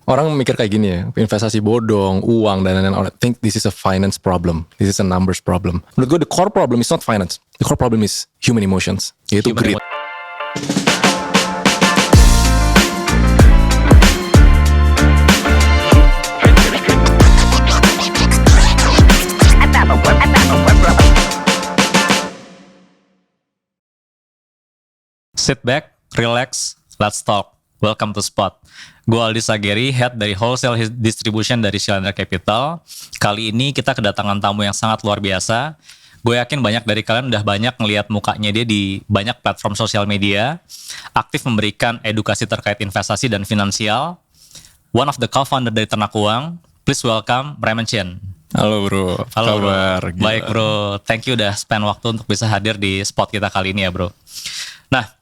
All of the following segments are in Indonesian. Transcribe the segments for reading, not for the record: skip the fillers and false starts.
Orang mikir kayak gini ya, investasi bodong, uang, dan lain-lain. I think this is a finance problem. This is a numbers problem. Menurut gue, the core problem is not finance. The core problem is human emotions. Yaitu greed. Sit back, relax, let's talk. Welcome to Spot. Gue Aldi Sageri, head dari wholesale distribution dari Cylinder Capital. Kali ini kita kedatangan tamu yang sangat luar biasa. Gue yakin banyak dari kalian udah banyak ngelihat mukanya dia di banyak platform sosial media. Aktif memberikan edukasi terkait investasi dan finansial. One of the co-founder dari Ternak Uang. Please welcome Raymond Chen. Halo bro, apa Halo kabar? Bro. Baik bro, thank you udah spend waktu untuk bisa hadir di Spot kita kali ini ya bro. Nah,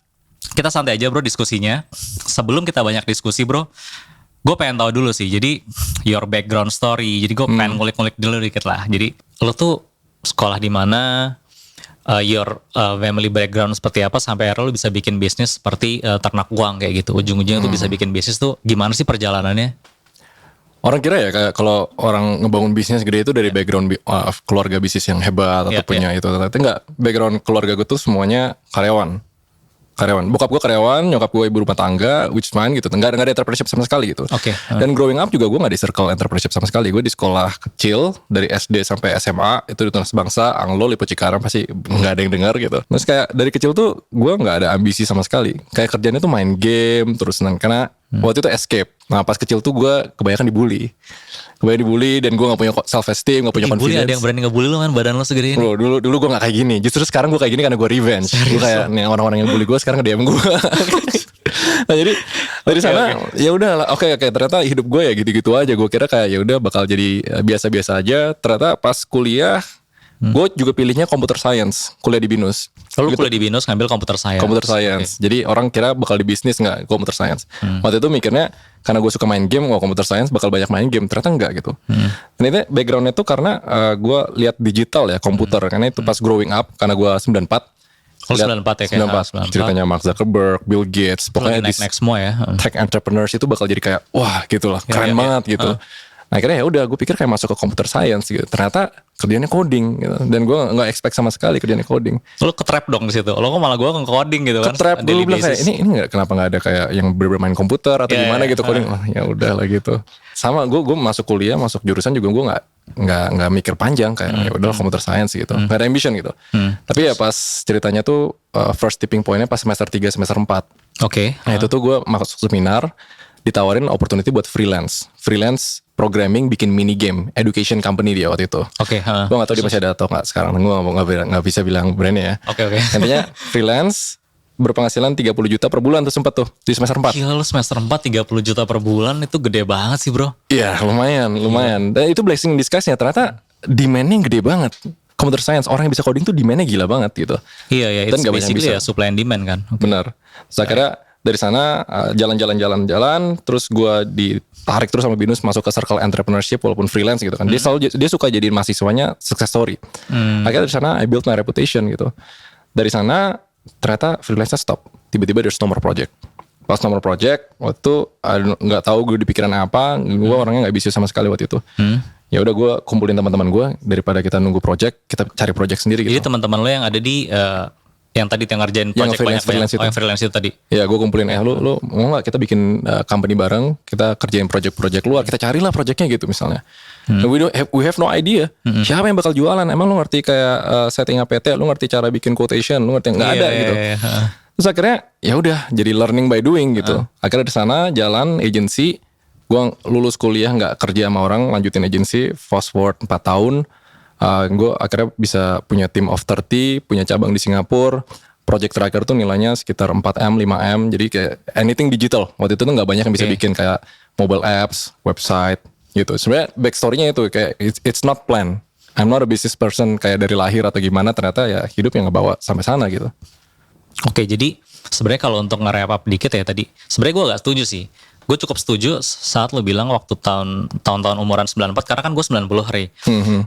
kita santai aja bro diskusinya. Sebelum kita banyak diskusi bro, gue pengen tahu dulu sih. Jadi your background story. Jadi gue pengen ngulik-ngulik dulu dikit lah. Jadi lo tuh sekolah di mana? Your family background seperti apa sampai akhirnya lo bisa bikin bisnis seperti Ternak Uang kayak gitu. Ujung-ujungnya tuh bisa bikin bisnis tuh gimana sih perjalanannya? Orang kira ya kayak kalau orang ngebangun bisnis gede itu dari background keluarga bisnis yang hebat atau punya itu. Tapi enggak, background keluarga gue tuh semuanya karyawan. Bokap gue karyawan, nyokap gue ibu rumah tangga, which fine gitu. Nggak ada entrepreneurship sama sekali gitu. Oke. Dan growing up juga gue nggak di circle entrepreneurship sama sekali. Gue di sekolah kecil dari SD sampai SMA itu di Tunas Bangsa, Anglo, Lipo Cikarang pasti nggak ada yang dengar gitu. Terus kayak dari kecil tuh gue nggak ada ambisi sama sekali. Kayak kerjanya tuh main game terus karena waktu itu escape. Nah pas kecil tuh gue kebanyakan dibully dan gue gak punya self esteem, gak punya confidence. Ada yang berani ngebully lo kan, badan lo segede ini. Bro, dulu gue gak kayak gini. Justru sekarang gue kayak gini karena gue revenge. Gue kayak nih orang-orang yang bully gue sekarang nge-DM gue. Nah jadi dari sana ya udah oke ternyata hidup gue ya gitu-gitu aja. Gue kira kayak ya udah bakal jadi biasa-biasa aja. Ternyata pas kuliah gue juga pilihnya computer science, kuliah di BINUS. Lalu kuliah di BINUS ngambil computer science. Computer science. Okay. Jadi orang kira bakal di bisnis nggak computer science. Waktu itu mikirnya karena gue suka main game, computer science bakal banyak main game. Ternyata enggak gitu. Dan itu backgroundnya tuh karena gue lihat digital ya komputer. Karena itu pas growing up, karena gue 94. Oh 94 ya kayak 94. Ceritanya Mark Zuckerberg, Bill Gates, pokoknya naik semua ya. Tech entrepreneurs itu bakal jadi kayak wah gitu lah, keren banget gitu. Nah akhirnya ya udah gue pikir kayak masuk ke computer science gitu. Ternyata kerjanya coding gitu. Dan gue gak expect sama sekali kerjanya coding. Lo ketrap dong di situ. Lo kok malah gue coding gitu kan. Ketrap dulu bilang kayak ini gak, kenapa gak ada kayak yang bermain komputer atau gimana gitu coding. Oh ya udah lah gitu. Sama gue masuk kuliah, masuk jurusan juga gue gak mikir panjang kayak ya udah computer science gitu. Gak ada ambition gitu. Tapi ya pas ceritanya tuh first tipping pointnya pas semester 3 semester 4. Oke. Nah itu tuh gue masuk seminar, ditawarin opportunity buat freelance programming, bikin mini game education company dia waktu itu. Oke. Gue gak tahu dia masih ada atau gak sekarang. Gue gak bisa bilang brandnya ya. Oke. Intinya freelance berpenghasilan 30 juta per bulan tuh sempet tuh di semester 4. Gila lu semester 4 30 juta per bulan itu gede banget sih bro. Iya lumayan. Dan itu blessing in disguise-nya. Ternyata demand-nya gede banget. Computer science, orang yang bisa coding tuh demand-nya gila banget gitu. Iya. Dan It's basically ya supply and demand kan. Benar. Saya kira dari sana jalan, terus gue ditarik terus sama BINUS masuk ke circle entrepreneurship walaupun freelance gitu kan. Dia suka jadiin mahasiswanya success story. Akhirnya dari sana I build my reputation gitu. Dari sana ternyata freelance-nya stop. Tiba-tiba there's no more project. Pas no more project waktu itu nggak tahu gue di pikiran apa. Gue orangnya nggak bisa sama sekali waktu itu. Ya udah gue kumpulin teman-teman gue daripada kita nunggu project, kita cari project sendiri gitu. Jadi teman-teman lo yang ada di yang tadi ngerjain project freelance itu. yang freelance itu tadi. Ya gue kumpulin lu mau nggak kita bikin company bareng, kita kerjain project luar, kita carilah projectnya gitu misalnya. We have no idea siapa yang bakal jualan. Emang lu ngerti kayak setting APT, lu ngerti cara bikin quotation, lu ngerti nggak ada gitu. Terus akhirnya ya udah jadi learning by doing gitu. Akhirnya di sana jalan agency, gue lulus kuliah nggak kerja sama orang, lanjutin agency, fast forward 4 tahun. Gue akhirnya bisa punya team of 30, punya cabang di Singapura. Project terakhir tuh nilainya sekitar 4M, 5M. Jadi kayak anything digital. Waktu itu tuh gak banyak yang bisa bikin kayak mobile apps, website gitu. Sebenarnya backstory-nya itu kayak it's not planned. I'm not a business person kayak dari lahir atau gimana. Ternyata ya hidup yang ngebawa sampai sana gitu. Oke, jadi sebenarnya kalau untuk nge-wrap up dikit ya tadi. Sebenarnya gue gak setuju sih. Gue cukup setuju saat lo bilang waktu tahun-tahun umuran 94, karena kan gue 90 hari.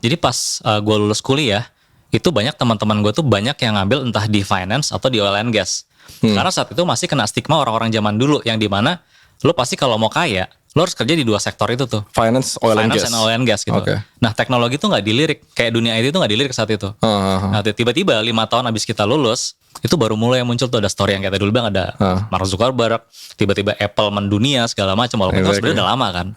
Jadi pas gue lulus kuliah, itu banyak teman-teman gue tuh banyak yang ngambil entah di finance atau di oil and gas. Karena saat itu masih kena stigma orang-orang zaman dulu yang dimana lo pasti kalau mau kaya, lo harus kerja di 2 sektor itu tuh. Finance, oil and gas. Finance and oil and gas gitu. Oke. Nah teknologi tuh nggak dilirik, kayak dunia IT tuh nggak dilirik saat itu. Nah tiba-tiba 5 tahun abis kita lulus, itu baru mulai muncul tuh ada story yang kayak dulu bilang ada Mark Zuckerberg, tiba-tiba Apple mendunia segala macam, walaupun itu sebenarnya udah lama kan.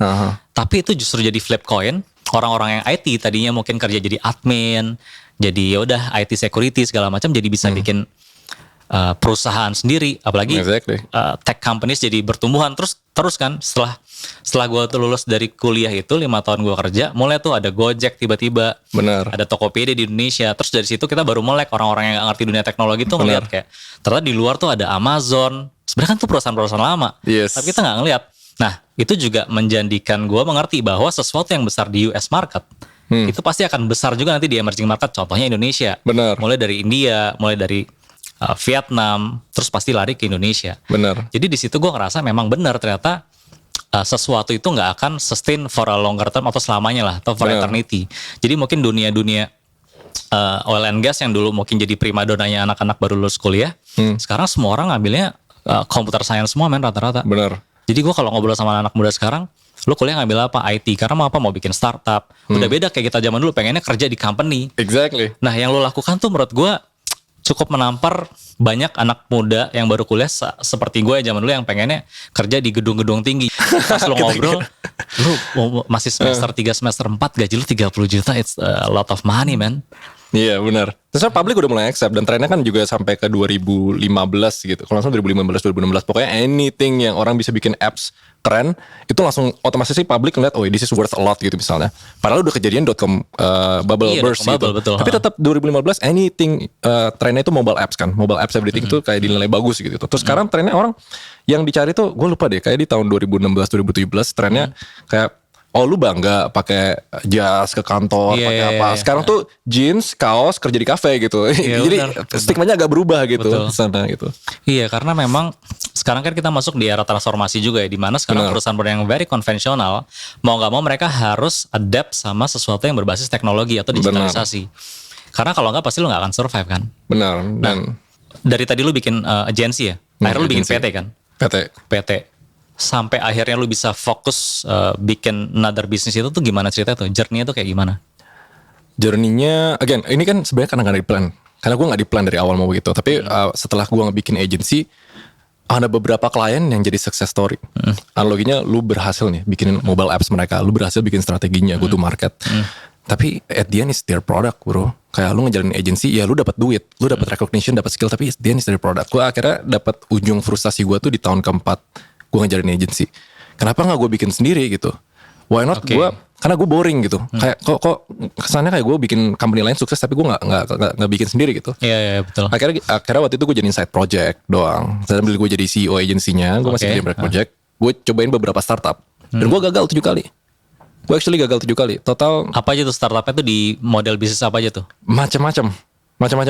Tapi itu justru jadi flip coin. Orang-orang yang IT tadinya mungkin kerja jadi admin, jadi ya udah IT security segala macam, jadi bisa bikin perusahaan sendiri, apalagi tech companies jadi bertumbuhan terus kan. Setelah gue tuh lulus dari kuliah itu 5 tahun gue kerja, mulai tuh ada Gojek tiba-tiba, ada Tokopedia di Indonesia. Terus dari situ kita baru melek, orang-orang yang gak ngerti dunia teknologi tuh ngeliat kayak ternyata di luar tuh ada Amazon. Sebenarnya kan tuh perusahaan-perusahaan lama, tapi kita nggak ngeliat. Nah itu juga menjadikan gue mengerti bahwa sesuatu yang besar di US market itu pasti akan besar juga nanti di emerging market. Contohnya Indonesia, mulai dari India, mulai dari Vietnam, terus pasti lari ke Indonesia. Jadi di situ gue ngerasa memang benar ternyata sesuatu itu nggak akan sustain for a longer term atau selamanya lah, atau for eternity. Jadi mungkin dunia oil and gas yang dulu mungkin jadi primadonanya anak-anak baru lulus kuliah, sekarang semua orang ngambilnya computer science semua men rata-rata. Jadi gue kalau ngobrol sama anak muda sekarang, lo kuliah ngambil apa? IT. Karena mau apa? Mau bikin startup. Udah beda kayak kita zaman dulu pengennya kerja di company. Nah yang lo lakukan tuh menurut gue cukup menampar banyak anak muda yang baru kuliah seperti gue zaman dulu yang pengennya kerja di gedung-gedung tinggi. Pas lo ngobrol, lo masih semester 3, semester 4, gaji lo 30 juta, it's a lot of money man. Iya benar. Terus publik udah mulai accept, dan trennya kan juga sampai ke 2015 gitu. Kalau langsung 2015, 2016, pokoknya anything yang orang bisa bikin apps keren, itu langsung otomatis sih publik ngeliat, oh this is worth a lot gitu misalnya. Padahal udah kejadian .com bubble burst gitu. Betul. Tapi tetap 2015 anything trennya itu mobile apps kan. Mobile apps everything itu kayak dinilai bagus gitu. Terus sekarang trennya orang yang dicari tuh, gue lupa deh, kayak di tahun 2016, 2017 trennya kayak, oh lu bangga pakai jas ke kantor, pakai apa? Sekarang tuh jeans, kaos, kerja di kafe gitu. Jadi stigmanya agak berubah gitu sana gitu. Iya, karena memang sekarang kan kita masuk di era transformasi juga ya, di mana sekarang perusahaan-perusahaan yang very konvensional mau nggak mau mereka harus adapt sama sesuatu yang berbasis teknologi atau digitalisasi. Karena kalau nggak pasti lu nggak akan survive kan. Nah, dari tadi lu bikin agensi ya, akhirnya lu bikin PT kan? PT. Sampai akhirnya lu bisa fokus bikin another business itu tuh gimana ceritanya tuh? Journey-nya tuh kayak gimana? Journey-nya, again, ini kan sebenarnya karena gak di plan. Karena gue gak di plan dari awal mau begitu. Tapi setelah gue ngebikin agency, ada beberapa klien yang jadi success story. Analoginya lu berhasil nih bikinin mobile apps mereka, lu berhasil bikin strateginya, go to market. Tapi at the end is their product bro. Kayak lu ngejalanin agency, ya lu dapat duit, lu dapat recognition, dapat skill, tapi at the end is their product. Gue akhirnya dapat ujung frustasi gue tuh di tahun keempat gue ngejalanin agency. Kenapa gak gue bikin sendiri gitu? Why not gue? Karena gue boring gitu. Kayak kok kesannya kayak gue bikin company lain sukses tapi gue nggak bikin sendiri gitu. Iya betul. Akhirnya waktu itu gue jadiin side project doang. Sambil gue jadi CEO agensinya, gue masih bikin project. Gue cobain beberapa startup dan gue gagal 7 kali. Gue actually gagal 7 kali. Total. Apa aja tuh startupnya tuh di model bisnis apa aja tuh? Macam-macam.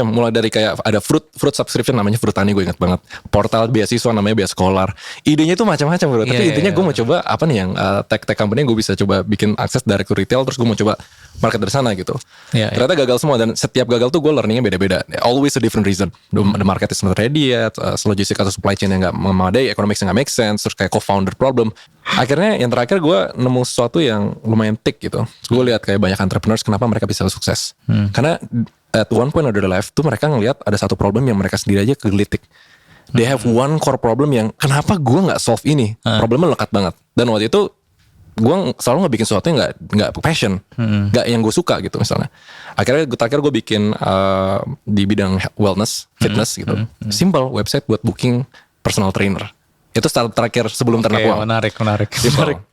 Mulai dari kayak ada fruit subscription namanya Fruitani, gue ingat banget. Portal beasiswa namanya Beaskolar. Idenya tuh macam-macam bro. Tapi intinya gue mau coba apa nih yang tech company yang gue bisa coba bikin akses direct to retail, terus gue mau coba market dari sana gitu. Ternyata gagal semua, dan setiap gagal tuh gue learningnya beda-beda. Always a different reason. The market is not ready yet, logistik atau supply chain yang gak memadai, economics yang gak make sense, terus kayak co-founder problem. Akhirnya yang terakhir gue nemu sesuatu yang lumayan tick gitu. Gue lihat kayak banyak entrepreneurs kenapa mereka bisa sukses. Karena at one point of their life tuh mereka ngelihat ada satu problem yang mereka sendiri aja kegelitik. They have one core problem yang kenapa gue nggak solve ini. Problemnya lekat banget. Dan waktu itu gue selalu ngebikin sesuatu yang nggak passion, nggak yang gue suka gitu misalnya. Akhirnya terakhir gue bikin di bidang wellness, fitness gitu. Simple website buat booking personal trainer. Itu startup terakhir sebelum ternak uang. Menarik.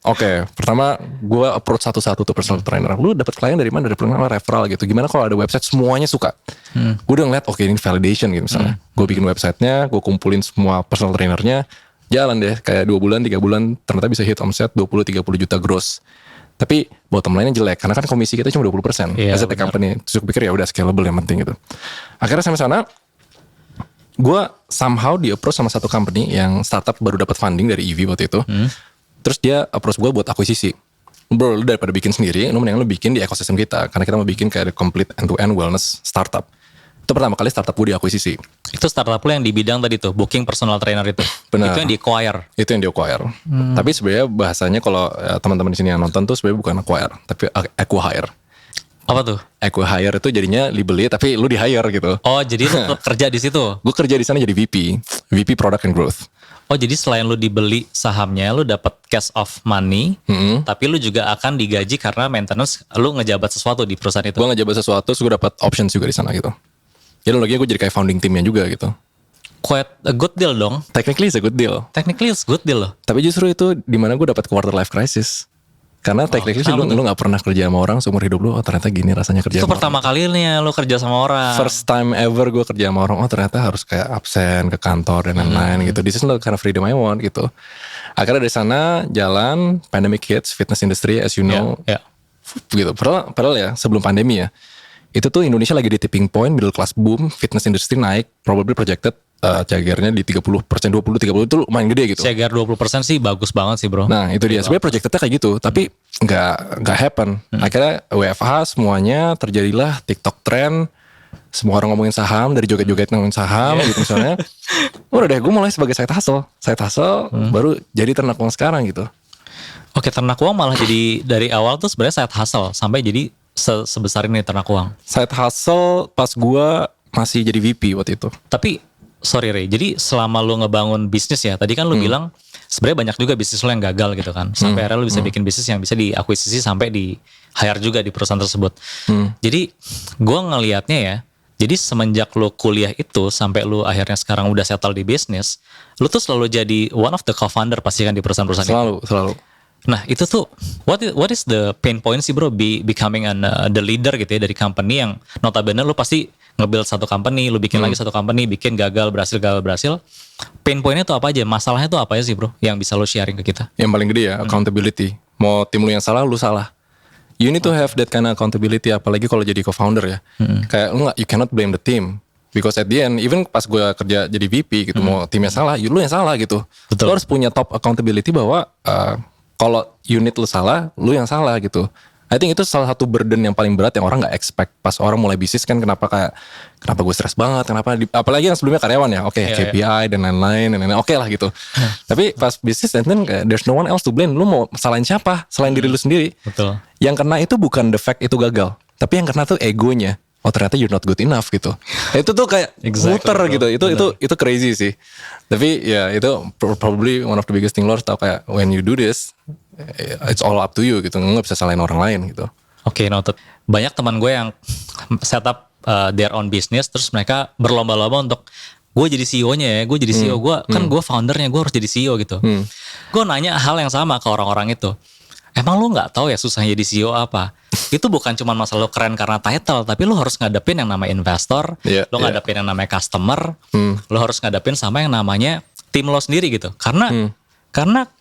Oke, pertama gue approach satu-satu tuh personal trainer. Lu dapat klien dari mana? Dari referral gitu. Gimana kalau ada website semuanya suka? Gue udah ngeliat, oke ini validation gitu misalnya. Gue bikin websitenya, gue kumpulin semua personal trainernya, jalan deh kayak 2 bulan, 3 bulan, ternyata bisa hit omset 20-30 juta gross. Tapi bottom line-nya jelek karena kan komisi kita cuma 20%. As a tech company, terus gue pikir ya udah scalable yang penting gitu. Akhirnya sampai sana, gue somehow di approach sama satu company yang startup baru dapat funding dari EV waktu itu. Terus dia approach gue buat akuisisi. Bro, lu daripada bikin sendiri, lu mendingan lu bikin di ekosistem kita. Karena kita mau bikin kayak complete end-to-end wellness startup. Itu pertama kali startup gue diakuisisi. Itu startup lo yang di bidang tadi tuh, booking personal trainer itu. Benar. Itu yang di-acquire. Itu yang di-acquire. Tapi sebenarnya bahasanya kalau teman-teman di sini yang nonton tuh sebenarnya bukan acquire, tapi acquire. Apa tuh? Acquire itu jadinya dibeli tapi lu di-hire gitu. Oh, jadi lo kerja di situ. Gue kerja di sana jadi VP Product and Growth. Oh, jadi selain lu dibeli sahamnya, lu dapat cash of money, tapi lu juga akan digaji karena maintenance lu ngejabat sesuatu di perusahaan itu. Gue ngejabat sesuatu, terus gue dapat options juga di sana gitu. Jadi lagi gue jadi kayak founding timnya juga gitu. Quite a good deal dong. Technically it's a good deal. Technically it's good deal loh. Tapi justru itu dimana gue dapat quarter life crisis. Karena technically sih lu gak pernah kerja sama orang seumur hidup lu. Oh ternyata gini rasanya kerja Itu sama pertama kalinya lu kerja sama orang. First time ever gue kerja sama orang. Oh ternyata harus kayak absen ke kantor dan lain-lain gitu. This is not kind of freedom I want gitu. Akhirnya dari sana jalan, pandemic hits, fitness industry as you know. Ya. Gitu. Padahal ya sebelum pandemi ya. Itu tuh Indonesia lagi di tipping point, middle class boom, fitness industry naik, probably projected CAGR-nya di 30%, 20, 30 itu lumayan gede gitu. CAGR 20% sih bagus banget sih bro. Nah itu dia, sebenarnya projectednya kayak gitu, tapi nggak happen. Akhirnya WFH semuanya terjadilah TikTok trend, semua orang ngomongin saham, dari joget-joget ngomongin saham gitu misalnya. Udah deh, gue mulai sebagai side hustle, baru jadi ternak uang sekarang gitu. Oke, ternak uang malah jadi dari awal tuh sebenarnya side hustle sampai jadi sebesar ini ternak uang. Side hustle pas gue masih jadi VP waktu itu. Tapi sorry Ray, jadi selama lu ngebangun bisnis ya, tadi kan lu bilang sebenarnya banyak juga bisnis lu yang gagal gitu kan. Sampai akhirnya lu bisa bikin bisnis yang bisa diakuisisi sampai di hire juga di perusahaan tersebut. Jadi gue ngelihatnya ya, jadi semenjak lu kuliah itu sampai lu akhirnya sekarang udah settle di bisnis, lu tuh selalu jadi one of the co-founder pasti kan di perusahaan-perusahaan itu. Selalu. Nah itu tuh what is the pain point sih bro becoming the leader gitu ya dari company yang notabene lu pasti nge-build satu company, lu bikin lagi satu company, bikin gagal berhasil. Pain point-nya tuh apa aja? Masalahnya tuh apa aja sih bro yang bisa lu sharing ke kita? Yang paling gede ya accountability. Mau tim lu yang salah, lu salah. You need to have that kind of accountability, apalagi kalau jadi co-founder ya. Kayak lu you cannot blame the team. Because at the end, even pas gue kerja jadi VP gitu, mau timnya salah, lu yang salah gitu. Betul. Lu harus punya top accountability bahwa kalau unit lu salah, lu yang salah gitu. I think itu salah satu burden yang paling berat yang orang nggak expect pas orang mulai bisnis kan. Kenapa gue stres banget, apalagi yang sebelumnya karyawan ya, KPI dan lain-lain, oke lah gitu. Tapi pas bisnis dan there's no one else to blame. Lu mau salahin siapa selain diri lu sendiri? Betul. Yang kena itu bukan the fact itu gagal, tapi yang kena tuh egonya. Oh ternyata you're not good enough gitu. Itu tuh kayak muter gitu. Itu crazy sih. Tapi ya itu probably one of the biggest thing lo harus tahu kayak when you do this, it's all up to you gitu. Nggak bisa salahin orang lain gitu. Oke, noted. Banyak teman gue yang set up their own business, terus mereka berlomba-lomba untuk gue jadi CEO-nya ya, gue jadi CEO, gue foundernya, gue harus jadi CEO gitu. Gue nanya hal yang sama ke orang-orang itu. Emang lu nggak tahu ya susahnya jadi CEO apa? Itu bukan cuma masalah lu keren karena title, tapi lu harus ngadepin yang namanya investor, lu ngadepin yang namanya customer, lu harus ngadepin sama yang namanya tim lo sendiri gitu. Karena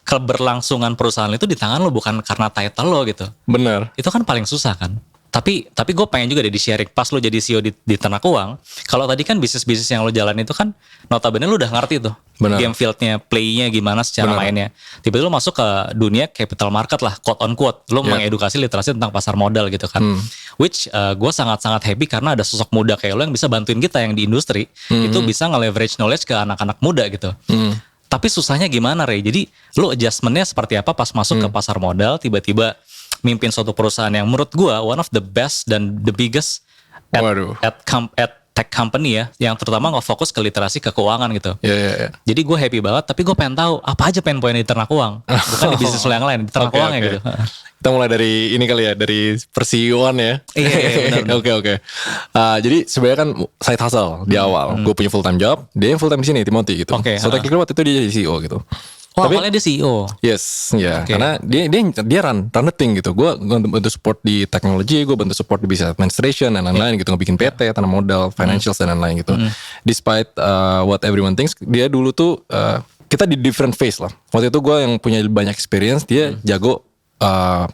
keberlangsungan perusahaan itu di tangan lo, bukan karena title lo gitu. Benar. Itu kan paling susah kan. Tapi gue pengen juga deh di-sharing pas lo jadi CEO di ternak uang. Kalau tadi kan bisnis-bisnis yang lo jalan itu kan notabene lo udah ngerti tuh. Benar. Game field-nya, play-nya gimana secara mainnya. Tiba-tiba lo masuk ke dunia capital market lah, quote on quote. Lo mengedukasi literasi tentang pasar modal gitu kan. Which gue sangat-sangat happy karena ada sosok muda kayak lo yang bisa bantuin kita yang di industri. Itu bisa nge-leverage knowledge ke anak-anak muda gitu. Tapi susahnya gimana Ray? Jadi lo adjustmentnya seperti apa pas masuk ke pasar modal, tiba-tiba mimpin suatu perusahaan yang menurut gue one of the best dan the biggest at tech company ya, yang terutama nge-fokus ke literasi ke keuangan gitu. Jadi gue happy banget, tapi gue pengen tahu apa aja pain point di ternak uang, bukan di bisnis lo yang lain, di ternak uangnya gitu. Kita mulai dari ini kali ya, dari per-CEO-an ya. Iya. Oke. Jadi sebenarnya kan side hustle di awal. Gue punya full time job, dia yang full time di sini, Timothy gitu. So technically waktu itu dia jadi CEO gitu. Tapi awalnya dia CEO. Yes, ya. Karena dia run the thing gitu. Gue bantu support di teknologi, gue bantu support di business administration dan lain-lain gitu, ngebikin PT, tanam modal, financials dan lain-lain gitu. Despite what everyone thinks, dia dulu tuh kita di different phase lah. Waktu itu gue yang punya banyak experience, dia jago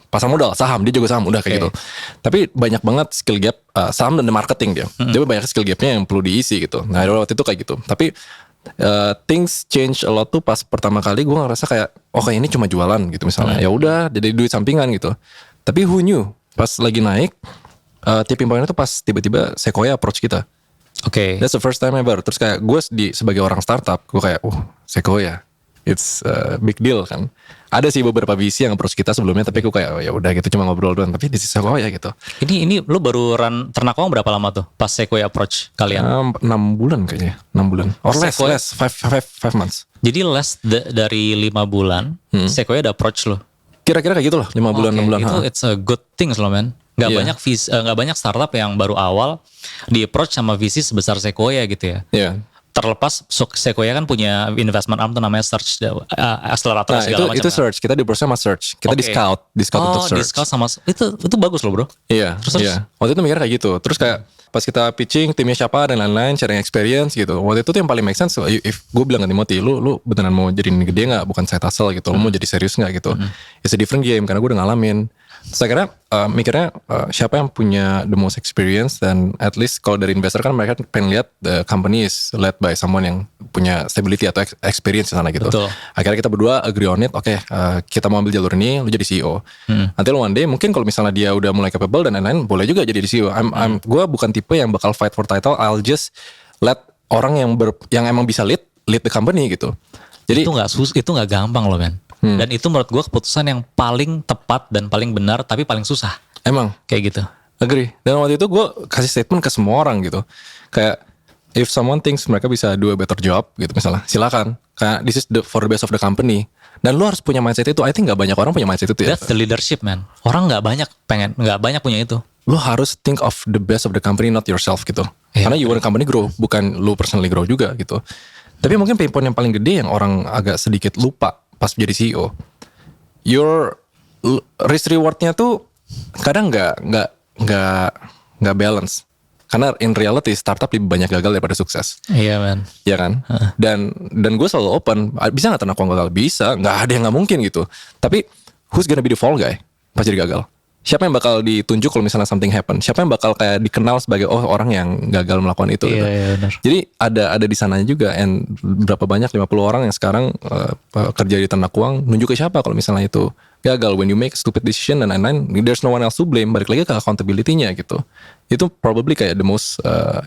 pasar modal, saham, dia jago saham, udah kayak gitu. Tapi banyak banget skill gap saham dan marketing dia. Dia banyak skill gapnya yang perlu diisi gitu. Nah waktu itu kayak gitu. Tapi things change a lot tuh pas pertama kali gue ngerasa kayak kayak ini cuma jualan gitu misalnya. Ya udah jadi duit sampingan gitu. Tapi who knew pas lagi naik tipping point itu pas tiba-tiba Sequoia approach kita. Oke. That's the first time ever. Terus kayak gue sebagai orang startup, gue kayak, Sequoia, it's a big deal kan. Ada sih beberapa VC yang approach kita sebelumnya, tapi gue kayak, ya udah gitu cuma ngobrol doang. Tapi this is Sequoia gitu. Ini lu baru run Ternak Uang berapa lama tuh pas Sequoia approach kalian? 6 bulan kayaknya, 6 bulan. Or less, Sequoia- 5 months. Jadi dari 5 bulan, Sequoia ada approach lo. Kira-kira kayak gitu lah, 5 bulan, 6 bulan. Itu it's a good things loh man. Gak Iya. banyak startup yang baru awal di approach sama VC sebesar Sequoia gitu ya. Iya. Terlepas Sequoia kan punya investment arm tuh namanya Search Accelerator Nah, segala macam. itu kan. search. Kita di sama search. Kita di Oke. scout untuk search. Di scout sama itu bagus loh bro. Iya, Terus? iya. Waktu itu mikir kayak gitu. Terus kayak pas kita pitching timnya siapa dan lain-lain, sharing experience gitu. Waktu itu tuh yang paling make sense. If gue bilang ke Timothy, lu beneran mau jadi gede nggak? Bukan side hustle gitu. Lu mau jadi serius nggak gitu? It's a different game karena gue udah ngalamin. Saya kira mikirnya siapa yang punya the most experience, dan at least kalau dari investor kan mereka pengen lihat the company is led by someone yang punya stability atau experience di sana gitu. Betul. Akhirnya kita berdua agree on it. Oke, kita mau ambil jalur ini, lu jadi CEO. Nanti one day mungkin kalau misalnya dia udah mulai capable dan lain-lain, boleh juga jadi CEO. Gue bukan tipe yang bakal fight for title. I'll just let orang yang emang bisa lead the company gitu. Jadi Itu nggak gampang loh kan. Dan itu menurut gue keputusan yang paling tepat dan paling benar tapi paling susah emang kayak gitu. agree. Dan waktu itu gue kasih statement ke semua orang gitu. Kayak if someone thinks mereka bisa do a better job gitu misalnya, silakan. Kayak this is for the best of the company. Dan lu harus punya mindset itu. I think gak banyak orang punya mindset itu ya. That's the leadership man. Orang nggak banyak punya itu. Lu harus think of the best of the company, not yourself gitu. Iya, Karena you want the company grow, bukan lu personally grow juga gitu. Tapi mungkin pain point yang paling gede yang orang agak sedikit lupa pas jadi CEO. Your risk rewardnya tuh kadang nggak balance. Karena in reality startup lebih banyak gagal daripada sukses. Iya man. Ya kan? Dan gue selalu open. Bisa nggak Ternak Uang gagal? Bisa. Nggak ada yang nggak mungkin gitu. Tapi who's gonna be the fall guy pas jadi gagal? Siapa yang bakal ditunjuk kalau misalnya something happen? Siapa yang bakal kayak dikenal sebagai orang yang gagal melakukan itu? Iya, gitu. iya, benar. Jadi ada di sananya juga. And berapa banyak 50 orang yang sekarang kerja di Ternak Uang nunjuk ke siapa kalau misalnya itu gagal? When you make stupid decision dan lain-lain, there's no one else to blame. Balik lagi ke accountability-nya gitu. Itu probably kayak the most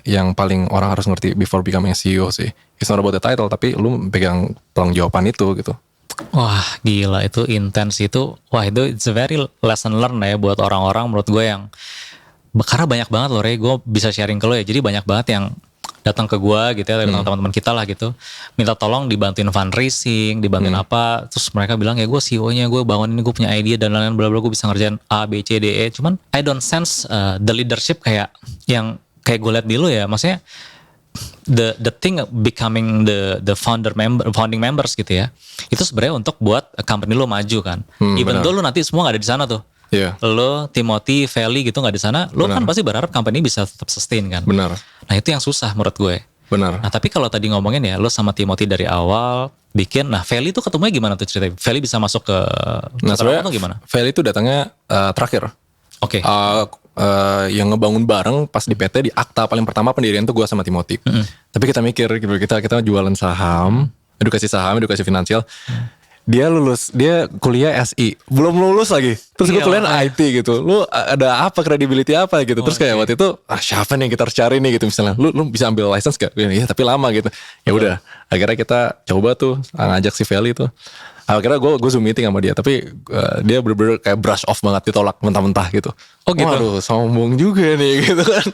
yang paling orang harus ngerti before becoming a CEO sih. It's not about the title, tapi lu pegang tanggung jawaban itu gitu. Wah gila itu intens itu. Wah itu it's a very lesson learn ya buat orang-orang menurut gue yang. Karena banyak banget loh Ray, gue bisa sharing ke lo ya. Jadi banyak banget yang datang ke gue gitu ya, datang teman-teman kita lah gitu. Minta tolong dibantuin fundraising, dibantuin apa. Terus mereka bilang ya gue CEO-nya, gue bangun ini, gue punya idea dan lain-lain bla bla, gue bisa ngerjain A, B, C, D, E. Cuman I don't sense the leadership kayak yang kayak gue liat di lo ya. Maksudnya the thing becoming the founding members gitu ya. Itu sebenarnya untuk buat company lo maju kan. Even though lo nanti semua gak ada di sana tuh. Iya. Lo, Timothy, Feli gitu gak di sana, lo kan pasti berharap company bisa tetap sustain kan. Benar. Nah itu yang susah menurut gue. Benar. Nah tapi kalau tadi ngomongin ya, lo sama Timothy dari awal bikin, nah Feli tuh ketemunya gimana tuh ceritanya? Feli bisa masuk ke Nah Ternak Uang sebenarnya tuh gimana? Feli itu datangnya terakhir. Oke. Yang ngebangun bareng pas di PT di akta paling pertama pendirian tuh gue sama Timothy. Tapi kita mikir kita jualan saham, edukasi finansial. Dia kuliah SI, belum lulus lagi. Terus gue Iya, kuliah IT gitu. Lu ada apa, credibility apa gitu. Terus kayak waktu itu siapa nih yang kita harus cari nih gitu misalnya. Lu bisa ambil license gak? Iya tapi lama gitu. Ya udah, akhirnya kita coba tuh ngajak si Feli tuh. Akhirnya gue Zoom meeting sama dia, tapi dia bener-bener kayak brush off banget, ditolak mentah-mentah gitu. Oh gitu? Waduh sombong juga nih gitu kan.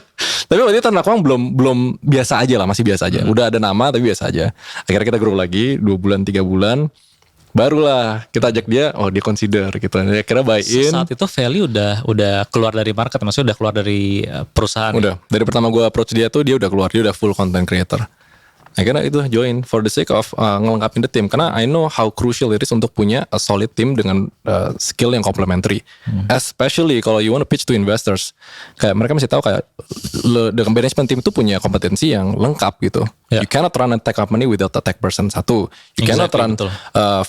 Tapi waktu itu Ternak Uang belum biasa aja lah, masih biasa aja. Udah ada nama tapi biasa aja. Akhirnya kita grow lagi 2 bulan 3 bulan. Barulah kita ajak dia, dia consider gitu. Akhirnya buy in. Saat itu Feli udah keluar dari market, maksudnya udah keluar dari perusahaan. Udah, dari pertama gue approach dia tuh dia udah keluar, dia udah full content creator. Akhirnya itu join for the sake of ngelengkapin the team. Karena I know how crucial it is untuk punya a solid team dengan skill yang complementary. Especially kalau you want to pitch to investors. Kayak mereka mesti tahu kayak dengan management team itu punya kompetensi yang lengkap gitu. Yeah. You cannot run a tech company without a tech person satu. You cannot run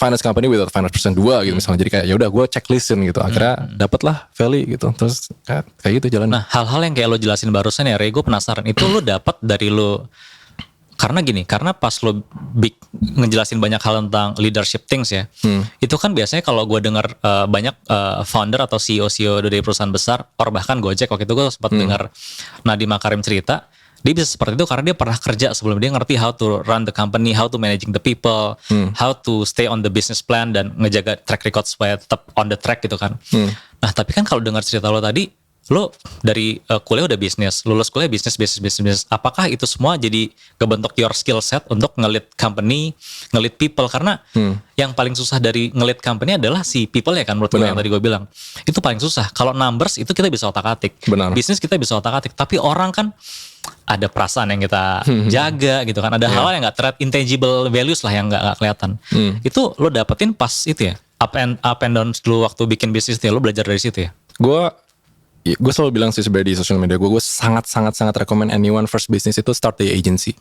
finance company without finance person dua gitu misalnya. Jadi kayak ya udah gue checklistin gitu. Akhirnya dapatlah Feli gitu. Terus kayak gitu jalan. Nah hal-hal yang kayak lo jelasin barusan ya Ray, gue penasaran. Itu lo dapat dari lo. Karena pas lo ngejelasin banyak hal tentang leadership things ya, itu kan biasanya kalau gue dengar banyak founder atau CEO dari perusahaan besar, or bahkan Gojek waktu itu gue sempat dengar Nadiem Makarim cerita, Dia bisa seperti itu karena dia pernah kerja sebelum, dia ngerti how to run the company, how to managing the people, how to stay on the business plan dan ngejaga track record supaya tetap on the track gitu kan. Nah tapi kan kalau dengar cerita lo tadi, lo dari kuliah udah bisnis, lulus kuliah bisnis. Apakah itu semua jadi kebentuk your skill set untuk nge-lead company, nge-lead people? Karena yang paling susah dari nge-lead company adalah si people ya kan, menurut gue yang tadi gue bilang. Itu paling susah. Kalau numbers itu kita bisa otak-atik. Bisnis kita bisa otak-atik. Tapi orang kan ada perasaan yang kita jaga gitu kan. Ada hal yang gak terlihat, intangible values lah yang gak kelihatan. Itu lo dapetin pas itu ya, up and down dulu waktu bikin bisnis ya, lo belajar dari situ ya? Gue selalu bilang sih sebenarnya di social media gue sangat recommend anyone first business itu start di agency.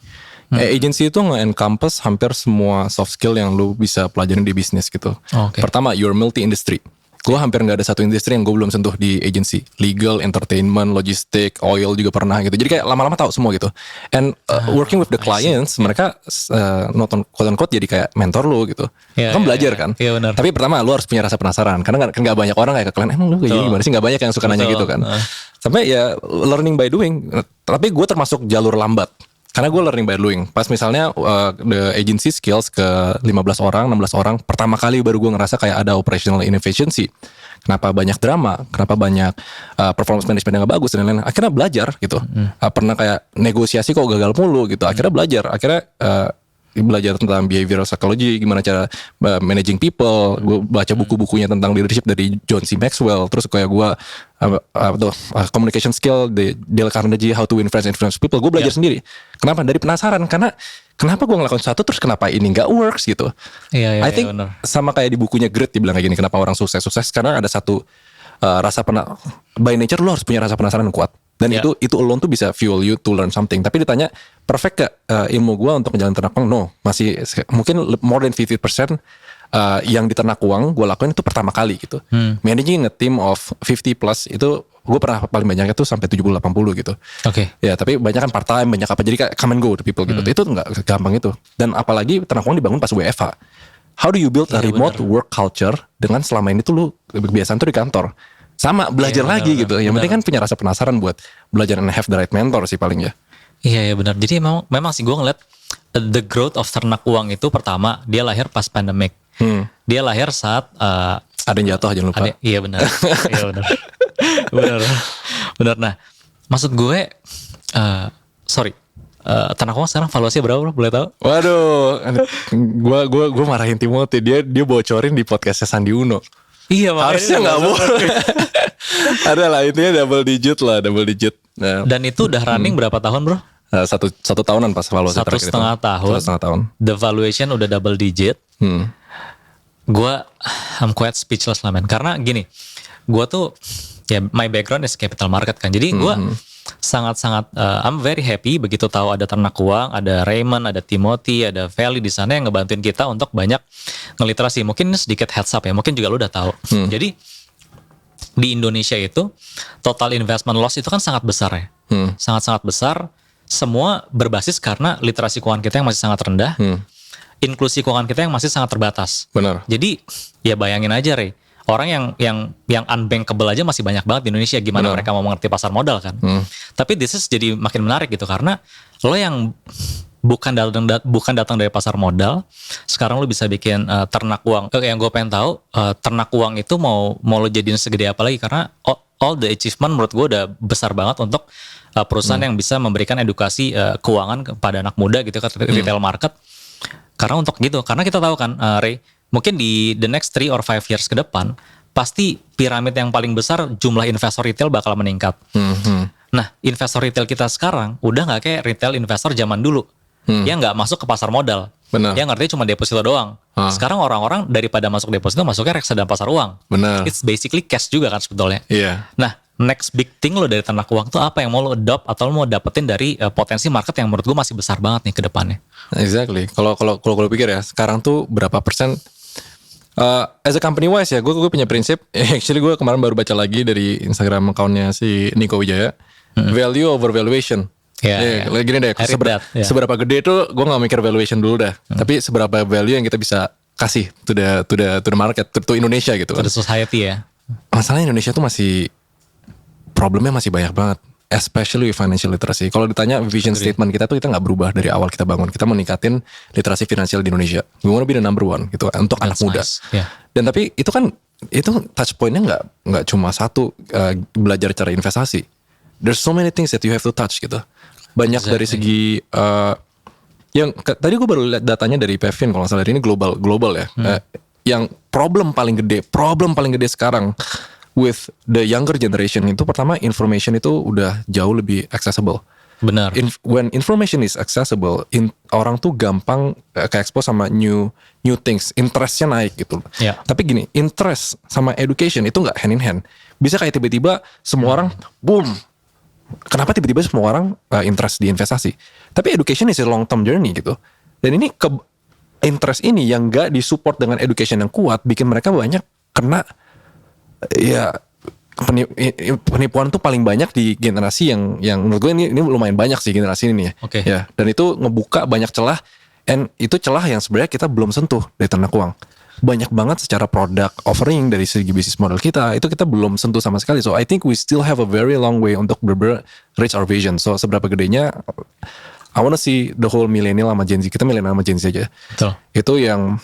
Agency itu nge-encompass hampir semua soft skill yang lu bisa pelajarin di bisnis gitu. Pertama, you're multi-industry. Gue hampir gak ada satu industri yang gue belum sentuh di agency. Legal, entertainment, logistik, oil juga pernah gitu. Jadi kayak lama-lama tahu semua gitu. And working with the clients, mereka nonton quote-unquote jadi kayak mentor lu gitu. Kan belajar kan. Tapi pertama lu harus punya rasa penasaran. Karena kan gak banyak orang kayak ke klien, emang lu kayak gini gimana sih? Gak banyak yang suka nanya gitu kan. Sampai ya learning by doing. Tapi gue termasuk jalur lambat. Karena gue learning by doing. Pas misalnya the agency skills ke 15 orang, 16 orang, pertama kali baru gue ngerasa kayak ada operational inefficiency. Kenapa banyak drama, kenapa banyak performance management yang gak bagus dan lain-lain. Akhirnya belajar gitu. Pernah kayak negosiasi kok gagal mulu gitu. Akhirnya belajar. Akhirnya belajar tentang behavioral psychology, gimana cara managing people. Gue baca buku-bukunya tentang leadership dari John C. Maxwell. Terus kayak gue communication skill di Dale Carnegie, how to influence people. Gue belajar sendiri. Kenapa? Dari penasaran. Karena kenapa gue ngelakuin satu terus kenapa ini nggak works gitu. I think sama kayak di bukunya Grit dibilang kayak gini. Kenapa orang sukses karena ada satu rasa by nature lo harus punya rasa penasaran yang kuat. Dan itu alone tuh bisa fuel you to learn something. Tapi ditanya perfect gak ilmu gue untuk menjalani ternak uang? No, masih mungkin more than 50% yang di ternak uang gue lakuin itu pertama kali gitu. Managing a team of 50 plus itu gue pernah paling banyak itu sampai 70-80 gitu. Ya tapi banyak kan part time, banyak apa, jadi kayak come and go to people gitu. Itu gak gampang itu. Dan apalagi ternak uang dibangun pas WFH. How do you build a remote work culture dengan selama ini tuh lu kebiasaan tuh di kantor? Sama belajar lagi gitu. Yang penting kan punya rasa penasaran buat belajar and have the right mentor sih paling ya. Iya benar. Jadi memang sih gue ngeliat the growth of ternak uang itu pertama dia lahir pas pandemic. Dia lahir saat ada yang jatuh, jangan lupa. Iya benar. benar. Nah, maksud gue ternak uang sekarang valuasinya berapa bro? Boleh tahu? Waduh, gue marahin Timothy, dia bocorin di podcastnya Sandi Uno. Iya, harusnya nggak boleh. Ada lah, intinya double digit. Nah. Dan itu udah running berapa tahun bro? Satu tahunan pas valuasi terakhir. 1,5 tahun. The valuation udah double digit. Gue I'm quite speechless lah man. Karena gini, gue tuh ya my background is capital market kan. Jadi gue sangat-sangat I'm very happy begitu tahu ada ternak uang, ada Raymond, ada Timothy, ada Feli di sana yang ngebantuin kita untuk banyak ngeliterasi. Mungkin sedikit heads up ya, mungkin juga lu udah tahu. Jadi di Indonesia itu total investment loss itu kan sangat besar ya. Sangat-sangat besar. Semua berbasis karena literasi keuangan kita yang masih sangat rendah. Inklusi keuangan kita yang masih sangat terbatas. Benar. Jadi ya bayangin aja Ray. Orang yang unbankable aja masih banyak banget di Indonesia. Gimana mereka mau mengerti pasar modal kan? Tapi this is jadi makin menarik gitu karena lo yang bukan datang dari pasar modal, sekarang lo bisa bikin ternak uang. Yang gue pengen tahu ternak uang itu mau lo jadiin segede apa lagi? Karena all the achievement menurut gue udah besar banget untuk perusahaan yang bisa memberikan edukasi keuangan kepada anak muda gitu ke retail market. Karena untuk gitu, karena kita tahu kan Ray, mungkin di the next 3 or 5 years ke depan, pasti piramid yang paling besar jumlah investor retail bakal meningkat. Nah, investor retail kita sekarang udah gak kayak retail investor zaman dulu. Yang gak masuk ke pasar modal. Benar. Yang ngerti cuma deposito doang. Sekarang orang-orang daripada masuk deposito, masuknya reksadana pasar uang. Benar. It's basically cash juga kan sebetulnya. Iya. Nah, next big thing lo dari ternak uang tuh apa yang mau lo adopt atau lo mau dapetin dari potensi market yang menurut gue masih besar banget nih ke depannya. Exactly. Kalau pikir ya, sekarang tuh berapa persen as a company wise ya, gue punya prinsip. Actually gue kemarin baru baca lagi dari Instagram account-nya si Niko Wijaya, value over valuation. Gini deh, seberapa gede tuh gue nggak mikir valuation dulu dah, tapi seberapa value yang kita bisa kasih to the market, to Indonesia gitu. To the society ya. Masalahnya Indonesia tuh problemnya masih banyak banget. especially with financial literacy. Kalau ditanya vision statement kita tuh, kita nggak berubah dari awal kita bangun. Kita meningkatin literasi finansial di Indonesia. We wanna be the number one gitu untuk anak muda. Nice. Yeah. Dan tapi itu touch pointnya nggak cuma satu, belajar cara investasi. There's so many things that you have to touch gitu. Banyak dari segi tadi gue baru lihat datanya dari Pevin kalau nggak salah, ini global ya. Yang problem paling gede sekarang with the younger generation itu, pertama information itu udah jauh lebih accessible. Benar. When information is accessible, orang tuh gampang ke-expose sama new things, interestnya naik gitu. Yeah. Tapi gini, interest sama education itu nggak hand in hand. Bisa kayak tiba-tiba semua orang boom. Kenapa tiba-tiba semua orang interest di investasi? Tapi education is a long term journey gitu. Dan ini interest ini yang nggak disupport dengan education yang kuat, bikin mereka banyak kena penipuan tuh paling banyak di generasi yang menurut gue ini lumayan banyak sih generasi ini ya. Okay. Ya, dan itu ngebuka banyak celah, and itu celah yang sebenarnya kita belum sentuh dari ternak uang. Banyak banget secara produk offering dari segi bisnis model kita, itu kita belum sentuh sama sekali. So I think we still have a very long way untuk reach our vision. So seberapa gedenya, I wanna see the whole millennial sama Gen Z. Kita millennial sama Gen Z aja. Betul. Itu yang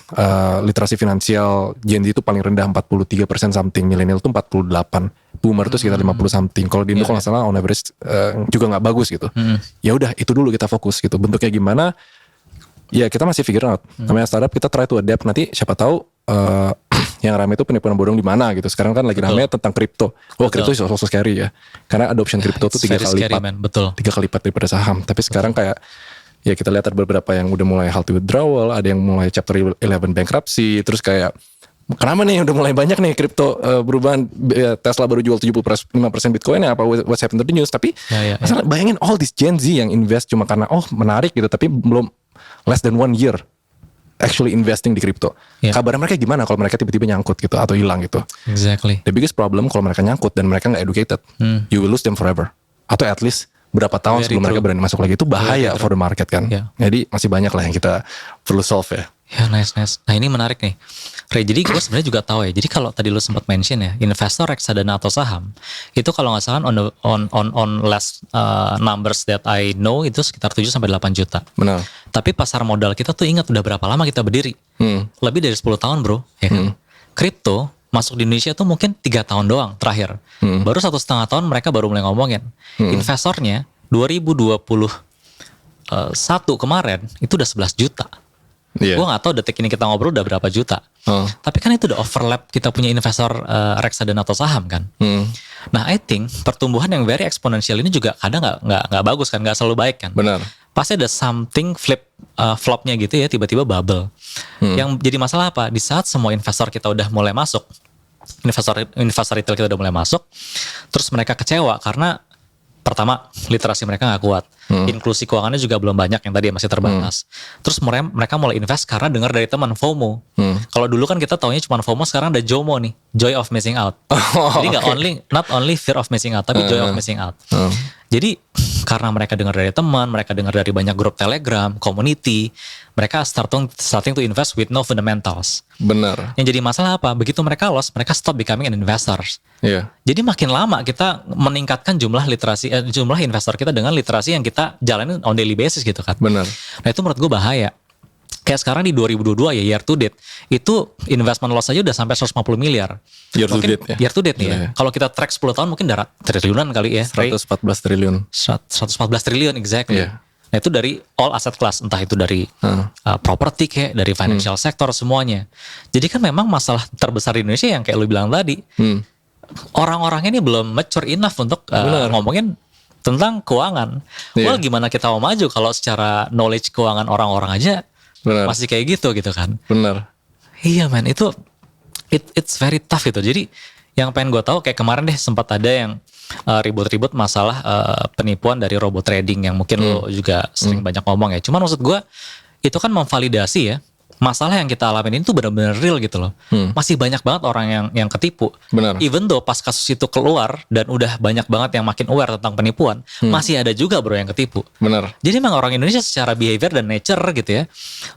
literasi finansial Gen Z itu paling rendah 43% something, millennial itu 48, boomer itu sekitar 50 something. Kalau di Indo kalau nggak salah on average juga nggak bagus gitu. Ya udah itu dulu kita fokus gitu. Bentuknya gimana? Ya kita masih figure out. Namanya startup, kita try to adapt. Nanti siapa tahu yang rame itu penipuan bodong di mana gitu. Sekarang kan lagi rame tentang kripto. Kripto so scary ya. Karena adoption kripto tuh 3 kali lipat. Betul. 3 kali lipat daripada saham. Tapi sekarang kayak ya kita lihat ada beberapa yang udah mulai healthy withdrawal, ada yang mulai chapter 11 bankruptcy, terus kayak kenapa nih udah mulai banyak nih kripto perubahan, Tesla baru jual 75% Bitcoin ya, apa what's happened to the news. Tapi masalah bayangin all this Gen Z yang invest cuma karena menarik gitu, tapi belum less than 1 year actually investing di kripto. Kabarnya mereka gimana kalau mereka tiba-tiba nyangkut gitu atau hilang gitu. Exactly. The biggest problem kalau mereka nyangkut dan mereka nggak educated, you will lose them forever. Atau at least berapa tahun sebelum mereka berani masuk lagi, itu bahaya for the market kan. Jadi masih banyak lah yang kita perlu solve ya. Ya nice. Nah ini menarik nih, Ray. Jadi gue sebenarnya juga tahu ya. Jadi kalau tadi lu sempat mention ya, investor reksadana atau saham itu kalau nggak salah on last numbers that I know itu sekitar 7 sampai 8 juta. Benar. Tapi pasar modal kita tuh ingat udah berapa lama kita berdiri? Lebih dari 10 tahun bro, ya kan? Kripto masuk di Indonesia tuh mungkin 3 tahun doang terakhir. Baru 1,5 tahun mereka baru mulai ngomongin. Investornya 2021 kemarin itu udah 11 juta. Gue gak tahu detik ini kita ngobrol udah berapa juta. Tapi kan itu udah overlap kita punya investor reksadana atau saham kan. Nah I think pertumbuhan yang very exponential ini juga kadang gak bagus kan, gak selalu baik kan. Benar. Pasti ada something flopnya gitu ya, tiba-tiba bubble. Yang jadi masalah apa? Di saat semua investor kita udah mulai masuk, investor retail kita udah mulai masuk, terus mereka kecewa karena pertama literasi mereka nggak kuat, inklusi keuangannya juga belum banyak, yang tadi masih terbatas. Terus mereka mulai invest karena dengar dari teman, FOMO. Kalau dulu kan kita taunya cuma FOMO, sekarang ada JOMO nih, joy of missing out. Jadi nggak not only fear of missing out, tapi joy of missing out. Jadi karena mereka dengar dari teman, mereka dengar dari banyak grup Telegram, community, mereka starting to invest with no fundamentals. Benar. Yang jadi masalah apa? Begitu mereka loss, mereka stop becoming an investors. Jadi makin lama kita meningkatkan jumlah investor kita dengan literasi yang kita jalanin on daily basis gitu kan. Benar. Nah itu menurut gue bahaya. Kayak sekarang di 2022 ya, year to date, itu investment loss aja udah sampai 150 miliar. Year to date nih ya. Kalau kita track 10 tahun mungkin darah triliunan kali ya. 114 triliun. 114 triliun exactly. Nah itu dari all asset class, entah itu dari property kayak dari financial sector semuanya. Jadi kan memang masalah terbesar di Indonesia yang kayak lu bilang tadi, orang-orangnya ini belum mature enough untuk ngomongin tentang keuangan. Well gimana kita mau maju kalau secara knowledge keuangan orang-orang aja masih kayak gitu kan. Benar. Iya man, itu it's very tough itu. Jadi yang pengen gue tahu kayak kemarin deh sempat ada yang ribut-ribut masalah penipuan dari robot trading yang mungkin lo juga sering banyak ngomong ya. Cuman maksud gue itu kan memvalidasi ya, masalah yang kita alamin ini tuh benar-benar real gitu loh. Masih banyak banget orang yang ketipu. Benar. Even though pas kasus itu keluar dan udah banyak banget yang makin aware tentang penipuan, masih ada juga bro yang ketipu. Benar. Jadi memang orang Indonesia secara behavior dan nature gitu ya,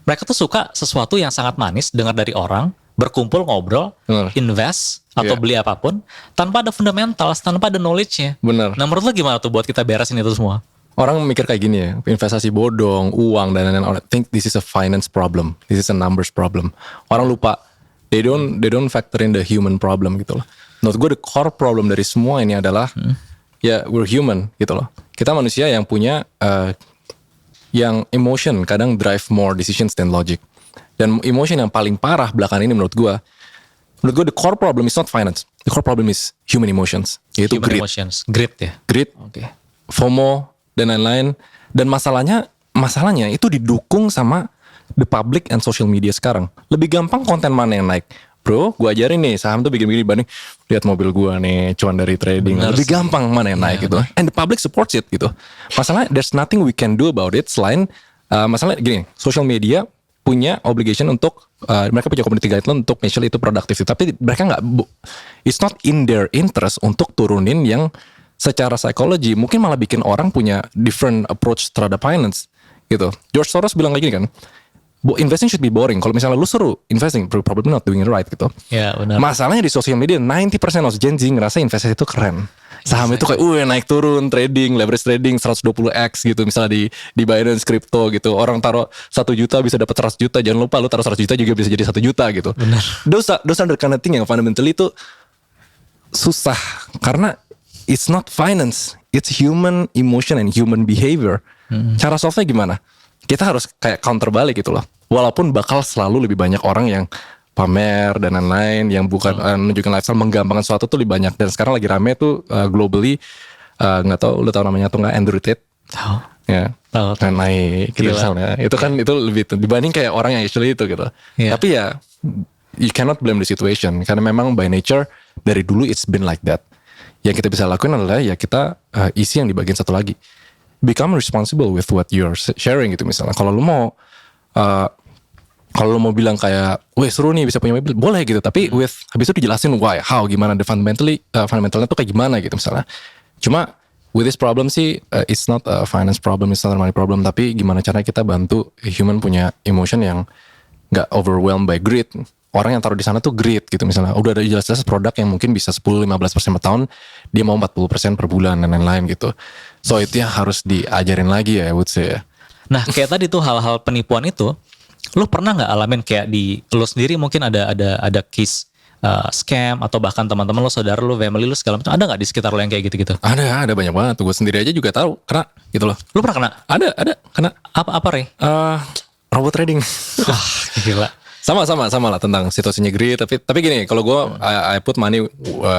mereka tuh suka sesuatu yang sangat manis dengar dari orang, berkumpul ngobrol, invest, atau Iya. beli apapun tanpa ada fundamentals, tanpa ada knowledge-nya. Bener. Nah menurut lo gimana tuh buat kita beresin itu semua? Orang mikir kayak gini ya, investasi bodong, uang dan lain-lain. I think this is a finance problem, this is a numbers problem. Orang lupa, they don't factor in the human problem gitu loh. Menurut gue the core problem dari semua ini adalah ya we're human gitu loh. Kita manusia yang punya yang emotion kadang drive more decisions than logic. Dan emotion yang paling parah belakangan ini menurut gue the core problem is not finance. The core problem is human emotions, yaitu Human greed. emotions, greed ya. Greed, Oke. FOMO dan lain-lain. Dan masalahnya itu didukung sama the public and social media sekarang. Lebih gampang konten mana yang naik. Bro, gue ajarin nih saham tuh bikin-bikin dibanding lihat mobil gue nih cuan dari trading. Benar Lebih sih. gampang mana yang naik gitu. And the public supports it gitu. Masalahnya there's nothing we can do about it selain masalahnya gini, social media punya obligation untuk mereka punya community guideline untuk make sure itu produktif. Tapi mereka nggak, it's not in their interest untuk turunin yang secara psikologi mungkin malah bikin orang punya different approach terhadap finance gitu. George Soros bilang kayak gini kan, investing should be boring. Kalau misalnya lu suruh investing, probably not doing it right gitu. Ya benar. Masalahnya di social media 90% of Gen Z ngerasa investasi itu keren. Saham itu kayak naik turun, trading, leverage trading 120x gitu misalnya di Binance crypto gitu. Orang taruh 1 juta bisa dapat 100 juta. Jangan lupa lu taruh 100 juta juga bisa jadi 1 juta gitu. Benar. Those are the kind of thing yang fundamentally itu susah karena it's not finance, it's human emotion and human behavior. Cara solve-nya gimana? Kita harus kayak counter balik gitu loh. Walaupun bakal selalu lebih banyak orang yang pamer dan lain-lain yang bukan menunjukkan lifestyle, menggampangkan sesuatu tuh lebih banyak. Dan sekarang lagi rame tuh globally, nggak tahu lu tahu namanya atau nggak, Andrew Tate. Tahu. Ya, Tahu. dan naik gitu Gila. misalnya. Itu kan itu lebih dibanding kayak orang yang actually itu gitu. Iya. Tapi ya you cannot blame the situation karena memang by nature dari dulu it's been like that. Yang kita bisa lakuin adalah ya kita isi yang di bagian satu lagi. Become responsible with what you're sharing gitu misalnya. Kalau lu mau bilang kayak, weh seru nih bisa punya mobil, boleh gitu. Tapi habis itu dijelasin why, how, gimana, the fundamentalnya tuh kayak gimana gitu misalnya. Cuma with this problem sih, it's not a finance problem, it's not a money problem. Tapi gimana caranya kita bantu human punya emotion yang gak overwhelmed by greed. Orang yang taruh di sana tuh greed gitu misalnya. Udah ada jelas-jelas produk yang mungkin bisa 10-15% per tahun, dia mau 40% per bulan dan lain-lain gitu. So itu yang harus diajarin lagi ya, I would say ya. Nah kayak tadi tuh hal-hal penipuan itu, lu pernah nggak alamin kayak di lu sendiri mungkin ada case scam atau bahkan teman-teman lu, saudara lu, family lu segala macam, ada nggak di sekitar lu yang kayak gitu-gitu? Ada banyak banget. Gue sendiri aja juga tahu kena gitu loh. Lu pernah kena? Ada kena. Apa Rey? Robot trading. Gila. sama lah tentang situasinya greed. Tapi gini, kalau gue I put money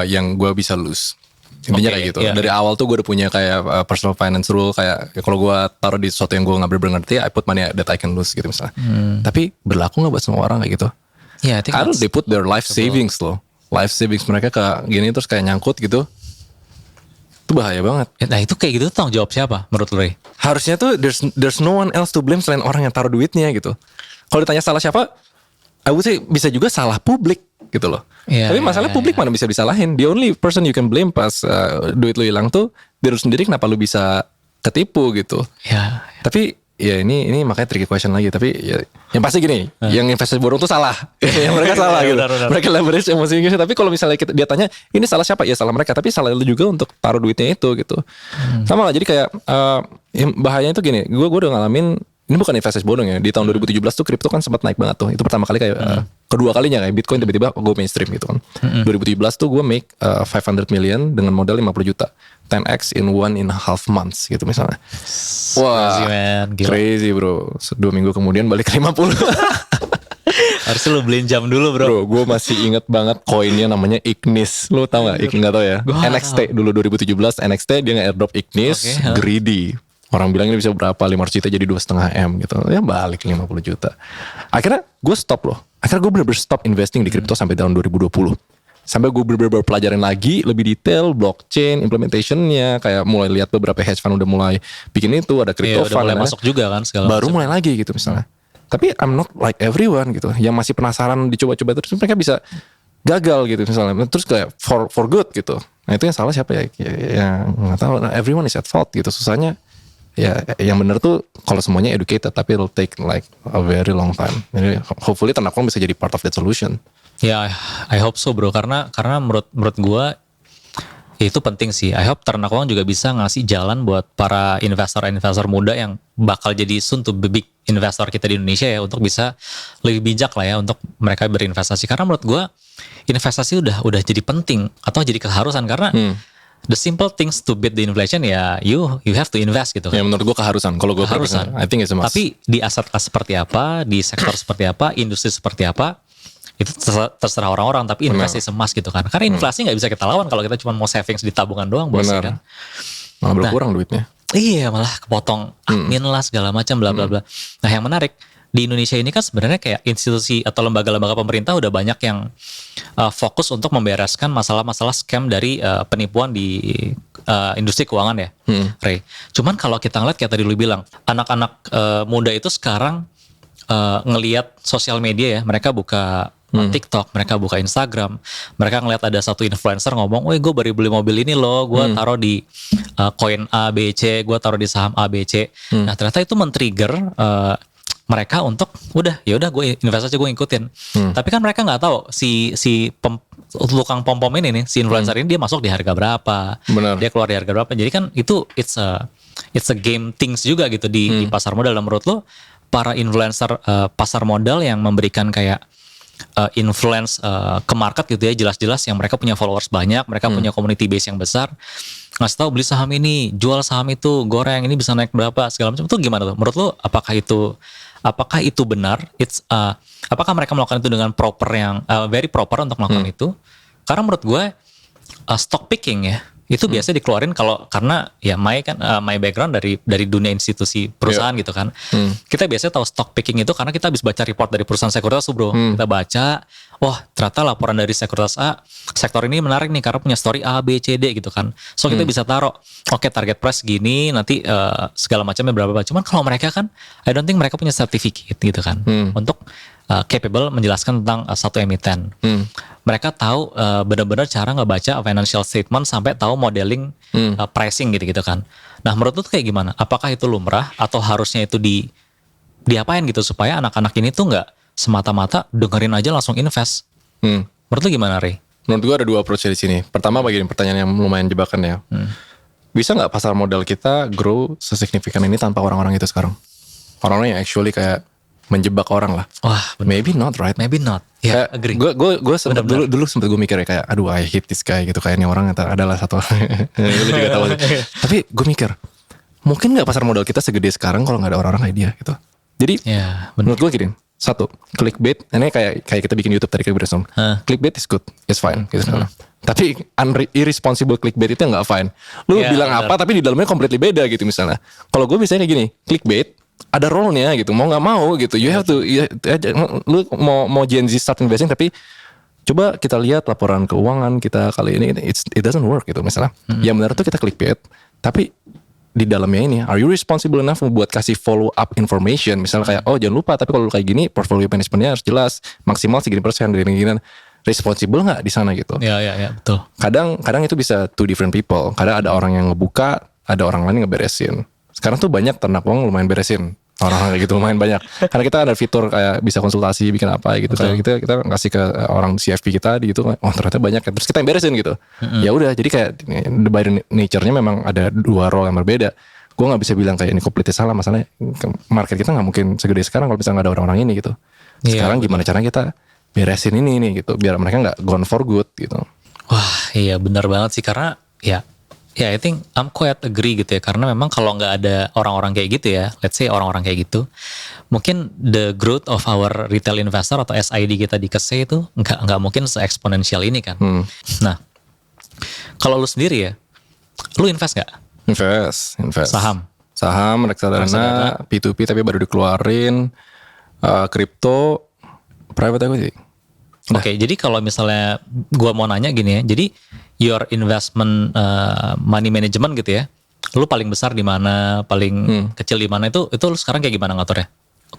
yang gue bisa lose. Intinya Oke, kayak gitu. iya. Dari awal tuh gue udah punya kayak personal finance rule, kayak kalau gue taruh di sesuatu yang gue nggak bener-bener ngerti, I put money that I can lose gitu misalnya. Tapi berlaku nggak buat semua orang kayak gitu? Iya, I think Karena that's- they put their life savings loh. Life savings mereka ke gini terus kayak nyangkut gitu. Itu bahaya banget. Nah itu kayak gitu tuh tanggung jawab siapa menurut lu, Rey? Harusnya tuh there's no one else to blame selain orang yang taruh duitnya gitu. Kalau ditanya salah siapa, I would say bisa juga salah publik gitu loh. Iya, Tapi masalahnya publik mana bisa disalahin. The only person you can blame pas duit lu hilang tuh diri lu sendiri, kenapa lu bisa ketipu gitu. Ya. Tapi ya ini makanya tricky question lagi. Tapi ya, yang pasti gini, yang investasi bodong tuh salah. Yang mereka salah gitu. Benar. Mereka leverage emosi gitu. Tapi kalau misalnya dia tanya, ini salah siapa? Ya salah mereka. Tapi salah lu juga untuk taruh duitnya itu gitu. Sama lah. Jadi kayak bahayanya itu gini. Gue udah ngalamin. Ini bukan investasi bodong ya. Di tahun 2017 tuh kripto kan sempat naik banget tuh. Itu pertama kali kayak kedua kalinya kayak Bitcoin tiba-tiba go mainstream gitu kan. 2017 tuh gue make 500 million dengan modal 50 juta. 10x in 1.5 months gitu misalnya. Wah, Crazy, man. Gila. crazy bro. 2 minggu kemudian balik ke 50. Harusnya lu beliin jam dulu, bro. Bro, gue masih inget banget koinnya namanya Ignis. Lu tau gak? Nggak tau ya? Gua nggak NXT dulu 2017 NXT dia nge-airdrop Ignis, Oke, greedy. Orang bilang ini bisa berapa? 500 juta jadi 2,5 M gitu. Ya balik 50 juta. Akhirnya gue stop loh. Akhirnya gue bener-bener stop investing di kripto sampai tahun 2020. Sampai gue bener-bener pelajarin lagi lebih detail blockchain, implementationnya, kayak mulai lihat beberapa hedge fund udah mulai bikin itu, ada Iya, crypto udah fund. mulai dan masuk juga kan segala baru macam. mulai lagi gitu misalnya. Tapi I'm not like everyone gitu. Yang masih penasaran dicoba-coba terus mereka bisa gagal gitu misalnya. Terus kayak for good gitu. Nah itu yang salah siapa ya? Ya nggak tahu. Nah, everyone is at fault gitu. Susahnya ya yang benar tuh kalau semuanya educated, tapi it'll take like a very long time. Jadi hopefully Ternakong bisa jadi part of that solution. Ya, I hope so bro, karena menurut gue itu penting sih. I hope Ternak Uang juga bisa ngasih jalan buat para investor muda yang bakal jadi soon to be big investor kita di Indonesia ya, untuk bisa lebih bijak lah ya untuk mereka berinvestasi. Karena menurut gue investasi udah jadi penting atau jadi keharusan, karena the simple things to beat the inflation ya you have to invest gitu kan. Ya menurut gue keharusan. Kalau gue Keharusan. I think it's a must. Tapi di aset kelas seperti apa, di sektor seperti apa, industri seperti apa, itu terserah orang-orang, tapi investasi emas gitu kan. Karena inflasi nggak bisa kita lawan kalau kita cuma mau savings di tabungan doang, bos ya kan. Malah berkurang duitnya. Iya, malah kepotong admin lah segala macam bla bla bla. Nah, yang menarik di Indonesia ini kan sebenarnya kayak institusi atau lembaga-lembaga pemerintah udah banyak yang fokus untuk membereskan masalah-masalah scam dari penipuan di industri keuangan ya, Ray. Cuman kalau kita ngeliat kayak tadi lu bilang, anak-anak muda itu sekarang ngelihat sosial media ya, mereka buka TikTok, mereka buka Instagram, mereka ngeliat ada satu influencer ngomong, "Woi, gue baru beli mobil ini loh, gue taruh di koin A, B, C, gue taruh di saham A, B, C." Nah, ternyata itu men-trigger mereka untuk udah gue investasi, gue ngikutin. Tapi kan mereka nggak tahu si tukang pom-pom ini nih, si influencer ini dia masuk di harga berapa, dia keluar di harga berapa. Jadi kan itu it's a game things juga gitu di pasar modal. Dan menurut lo para influencer pasar modal yang memberikan kayak influence ke market gitu ya, jelas-jelas yang mereka punya followers banyak, mereka punya community base yang besar, ngasih tahu beli saham ini, jual saham itu, goreng ini bisa naik berapa segala macam, itu gimana tuh? Menurut lo apakah itu benar? Apakah mereka melakukan itu dengan proper yang very proper untuk melakukan itu? Karena menurut gue stock picking ya itu biasanya dikeluarin karena ya my background dari dunia institusi perusahaan gitu kan. Kita biasanya tahu stock picking itu karena kita habis baca report dari perusahaan sekuritas tuh bro. Kita baca, wah ternyata laporan dari sekuritas A, sektor ini menarik nih karena punya story A, B, C, D gitu kan. So kita bisa taruh, oke, target price gini, nanti segala macamnya berapa. Cuman kalau mereka kan, I don't think mereka punya certificate gitu kan untuk capable menjelaskan tentang satu emiten. Mereka tahu benar-benar cara ngebaca financial statement sampai tahu modeling pricing gitu kan. Nah, menurut lu tuh kayak gimana? Apakah itu lumrah atau harusnya itu diapain gitu supaya anak-anak ini tuh nggak semata-mata dengerin aja langsung invest? Menurut lu gimana, Ray? Menurut gue ada dua approach di sini. Pertama, bagian pertanyaan yang lumayan jebakan ya. Bisa nggak pasar modal kita grow sesignifikan ini tanpa orang-orang itu sekarang? Orang-orang yang actually kayak menjebak orang lah. Wah, maybe not, right? Maybe not. Ya, yeah, agree. Gue dulu sempat gue mikir ya kayak, aduh, I hate this guy gitu, kayaknya orang adalah satu. Lu juga tahu. Tapi gue mikir, mungkin nggak pasar modal kita segede sekarang kalau nggak ada orang-orang kayak dia gitu. Jadi, menurut gue gini, satu, clickbait. Ini kayak kita bikin YouTube tadi clickbait. Clickbait is good, it's fine gitu. Tapi irresponsible clickbait itu nggak fine. Lu bilang apa, tapi di dalamnya completely beda gitu misalnya. Kalau gue biasanya kayak gini, clickbait ada role-nya gitu, mau nggak mau gitu, you have to, lu mau Gen Z start investing, tapi coba kita lihat laporan keuangan kita kali ini, it doesn't work gitu misalnya. Yang benar tuh kita clickbait, tapi di dalamnya ini, are you responsible enough buat kasih follow up information, misalnya kayak, oh jangan lupa, tapi kalau kayak gini portfolio manajemennya harus jelas, maksimal segini %, gini-gini, responsible nggak di sana gitu? Ya betul. Kadang itu bisa two different people, kadang ada orang yang ngebuka, ada orang lain yang ngeberesin. Sekarang tuh banyak Ternak Uang lumayan beresin orang-orang kayak gitu, lumayan banyak. Karena kita ada fitur kayak bisa konsultasi bikin apa gitu. Kayak kita ngasih ke orang CFP kita di gitu. Oh ternyata banyak ya. Terus kita yang beresin gitu. Ya udah, jadi kayak by nature-nya memang ada dua role yang berbeda. Gue nggak bisa bilang kayak ini completely salah, masalahnya market kita nggak mungkin segede sekarang kalau misalnya nggak ada orang-orang ini gitu. Sekarang gimana caranya kita beresin ini nih gitu, biar mereka nggak gone for good gitu. Wah iya benar banget sih, karena ya I think I'm quite agree gitu ya, karena memang kalau nggak ada orang-orang kayak gitu ya, let's say orang-orang kayak gitu, mungkin the growth of our retail investor atau SID kita di KSE itu nggak mungkin se-eksponensial ini kan. Nah, kalau lu sendiri ya, lu invest nggak? Invest. Saham, reksadana, P2P tapi baru dikeluarin, kripto, private equity. Oke, jadi kalau misalnya gua mau nanya gini ya, jadi your investment money management gitu ya, lu paling besar di mana, paling kecil di mana, itu lu sekarang kayak gimana ngaturnya?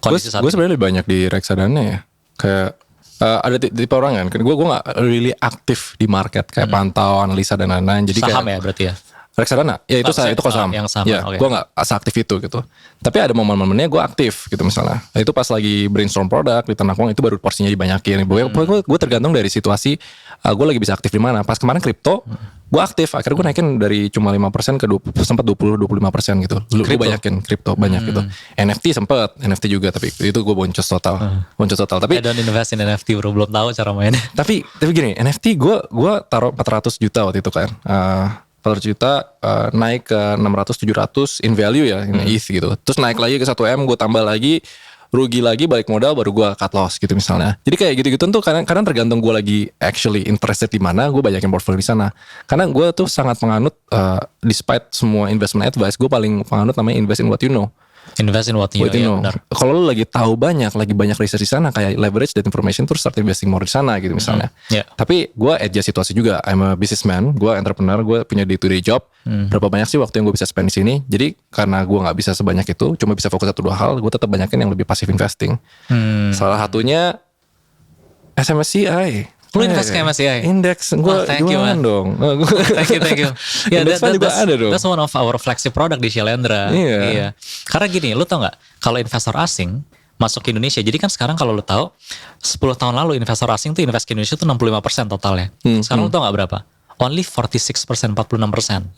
Gue sebenarnya lebih banyak di reksadana ya, kayak ada tipe orang kan, gue nggak really aktif di market kayak pantau, analisa dan lain-lain. Jadi saham kayak, ya berarti ya? Reksadana, ya itu Maksudnya, itu kalau saham. yang saham, Ya, oke. gue nggak seaktif itu gitu. Tapi ada momen-momennya gue aktif gitu misalnya. Itu pas lagi brainstorm produk di Tanah Uang itu baru porsinya dibanyakin. Pokoknya gue tergantung dari situasi. Gue lagi bisa aktif di mana. Pas kemarin kripto, gue aktif. Akhirnya gue naikin dari cuma 5% ke sempat 20-25% gitu. Gue banyakin kripto banyak gitu. NFT sempat, NFT juga tapi itu gue boncos total, Tapi I don't invest in NFT bro, belum tahu cara mainnya. tapi gini, NFT gue taruh 400 juta waktu itu kan. 400 juta naik ke 600 700 in value ya, in ETH gitu. Terus naik lagi ke 1M, gue tambah lagi, rugi lagi, balik modal, baru gue cut loss gitu misalnya. Jadi kayak gitu-gitu tuh kadang tergantung gue lagi actually interested di mana, gue banyakin portfolio di sana. Karena gue tuh sangat menganut despite semua investment advice, gue paling menganut namanya invest in what you know. Invest in what you know. Benar. Kalau lu lagi tahu banyak research di sana, kayak leverage that information, terus start investing more di sana gitu misalnya. Yeah. Tapi gue adjust situasi juga. I'm a businessman, gue entrepreneur, gue punya day-to-day job. Berapa banyak sih waktu yang gue bisa spend di sini? Jadi karena gue nggak bisa sebanyak itu, cuma bisa fokus 1-2 hal, gue tetap banyakin yang lebih passive investing. Salah satunya SMSCI. Lu invest ke MSCI? Indeks, gue thank you, jualan man. dong. Thank you. Ya, Indeks juga ada dong. That's one of our flagship product di Shalendra. Iya. Karena gini, lu tau gak? Kalau investor asing masuk ke Indonesia, jadi kan sekarang kalau lu tahu 10 tahun lalu investor asing tuh invest ke Indonesia tuh 65% totalnya. Sekarang lu tau gak berapa? Only 46%, 46%.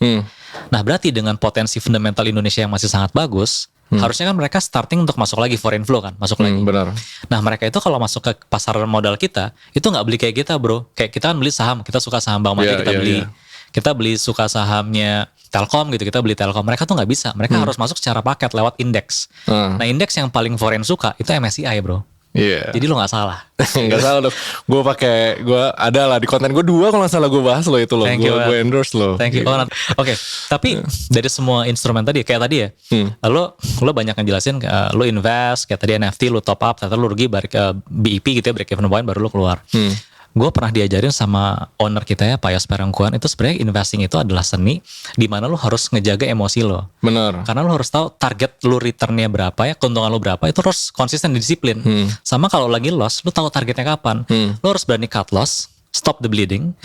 Nah berarti dengan potensi fundamental Indonesia yang masih sangat bagus, harusnya kan mereka starting untuk masuk lagi foreign flow kan, masuk lagi. Benar. Nah mereka itu kalau masuk ke pasar modal kita, itu nggak beli kayak kita bro. Kayak kita kan beli saham, kita suka saham Bank Mandiri, kita beli. Kita beli suka sahamnya Telkom gitu, kita beli Telkom. Mereka tuh nggak bisa, mereka harus masuk secara paket lewat indeks. Nah indeks yang paling foreign suka itu MSCI bro. Iya. Jadi lo nggak salah. Nggak salah dong. Gue ada lah di konten gue 2 kalau nggak salah gue bahas lo itu lo. Gue endorse lo. Thank you. Oke. Tapi dari semua instrumen tadi kayak tadi ya, lo banyak ngejelasin lo invest kayak tadi NFT, lo top up, ternyata lo rugi balik ke BEP gitu ya, break even point, baru lo keluar. Gue pernah diajarin sama owner kita ya, Pak Yos Perangkuan, itu sebenarnya investing itu adalah seni di mana lo harus ngejaga emosi lo. Benar. Karena lo harus tahu target lo returnnya berapa ya, keuntungan lo berapa, itu harus konsisten di disiplin. Sama kalau lagi loss, lo tahu targetnya kapan. Lo harus berani cut loss, stop the bleeding,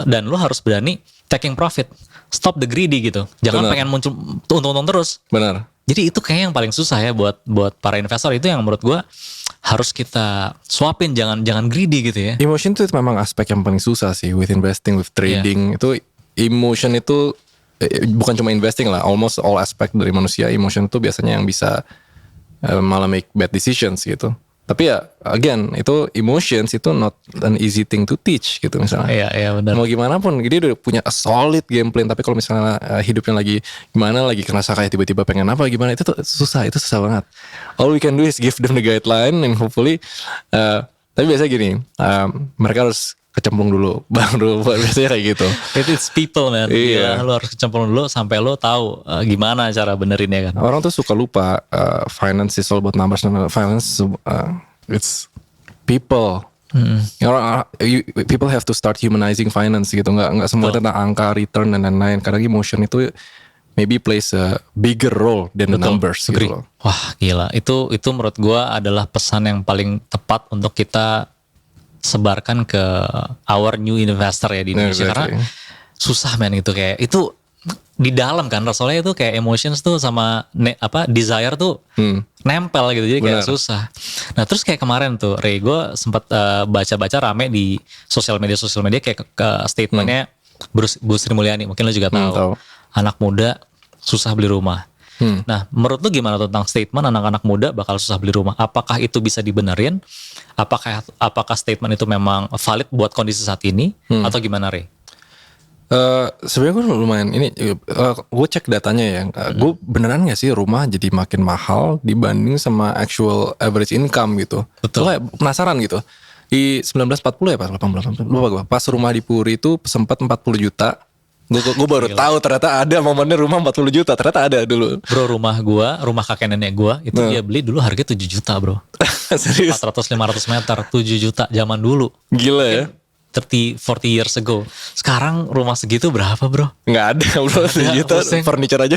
dan lo harus berani taking profit, stop the greedy gitu. Jangan pengen muncul untung-untung terus. Benar. Jadi itu kayak yang paling susah ya buat para investor, itu yang menurut gue harus kita suapin, jangan greedy gitu ya. Emotion itu memang aspek yang paling susah sih with investing, with trading. Itu emotion itu bukan cuma investing lah, almost all aspect dari manusia. Emotion itu biasanya yang bisa malah make bad decisions gitu. Tapi ya again, itu emotions itu not an easy thing to teach gitu misalnya. Iya benar. Mau gimana pun dia udah punya a solid game plan, tapi kalau misalnya hidupnya lagi gimana, lagi kerasa kayak tiba-tiba pengen apa gimana, itu tuh susah banget. All we can do is give them the guideline and hopefully tapi biasanya gini, mereka harus kecemplung dulu baru biasanya kayak gitu. It's people man. Iya. Gila, lo harus kecemplung dulu sampai lo tahu gimana cara benerinnya kan. Orang tuh suka lupa finance is all about numbers. Finance it's people. People have to start humanizing finance gitu. Nggak semua tentang angka, return dan lain-lain. Karena emotion itu maybe plays a bigger role than the numbers gitu loh. Wah gila, itu menurut gua adalah pesan yang paling tepat untuk kita sebarkan ke our new investor ya di Indonesia. Karena susah men itu, kayak itu di dalam kan soalnya itu kayak emotions tuh sama desire tuh nempel gitu, jadi kayak susah. Nah terus kayak kemarin tuh Ray, gue sempat baca-baca rame di sosial media kayak ke statementnya Bu Sri Mulyani, mungkin lo juga tahu. Anak muda susah beli rumah. Nah menurut lu gimana tentang statement anak-anak muda bakal susah beli rumah? Apakah itu bisa dibenerin? Apakah statement itu memang valid buat kondisi saat ini atau gimana Ray? Sebenarnya gue lumayan ini, gue cek datanya ya. Gue beneran nggak sih rumah jadi makin mahal dibanding sama actual average income gitu? Betul. Gue kayak penasaran gitu. Di 1940 ya pas 80, lupa gue. Pas rumah di Puri itu sempat 40 juta. Gue baru tahu ternyata ada momennya rumah 40 juta. Ternyata ada dulu. Bro, rumah kakek nenek gue itu dia beli dulu harga 7 juta bro. Serius? 400-500 meter 7 juta zaman dulu. Gila ya. 40 years ago. Sekarang rumah segitu berapa bro? Nggak ada bro, sejuta furniture aja.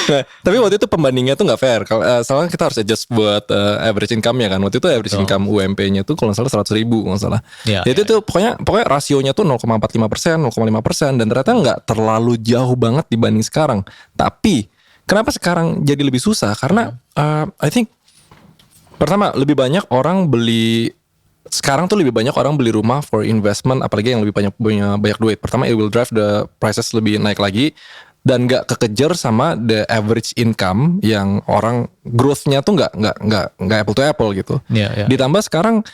Nah, tapi waktu itu pembandingnya tuh nggak fair. Soalnya kita harus adjust buat average income ya kan. Waktu itu average income UMP-nya tuh kalau nggak salah 100.000 kalau nggak salah. Itu tuh pokoknya rasionya tuh 0,45%, 0,5%, dan ternyata nggak terlalu jauh banget dibanding sekarang. Tapi kenapa sekarang jadi lebih susah? Karena I think pertama lebih banyak orang beli rumah for investment, apalagi yang lebih punya banyak duit. Pertama, it will drive the prices lebih naik lagi dan nggak kekejar sama the average income yang orang growth-nya tuh nggak apple to apple gitu. Ditambah sekarang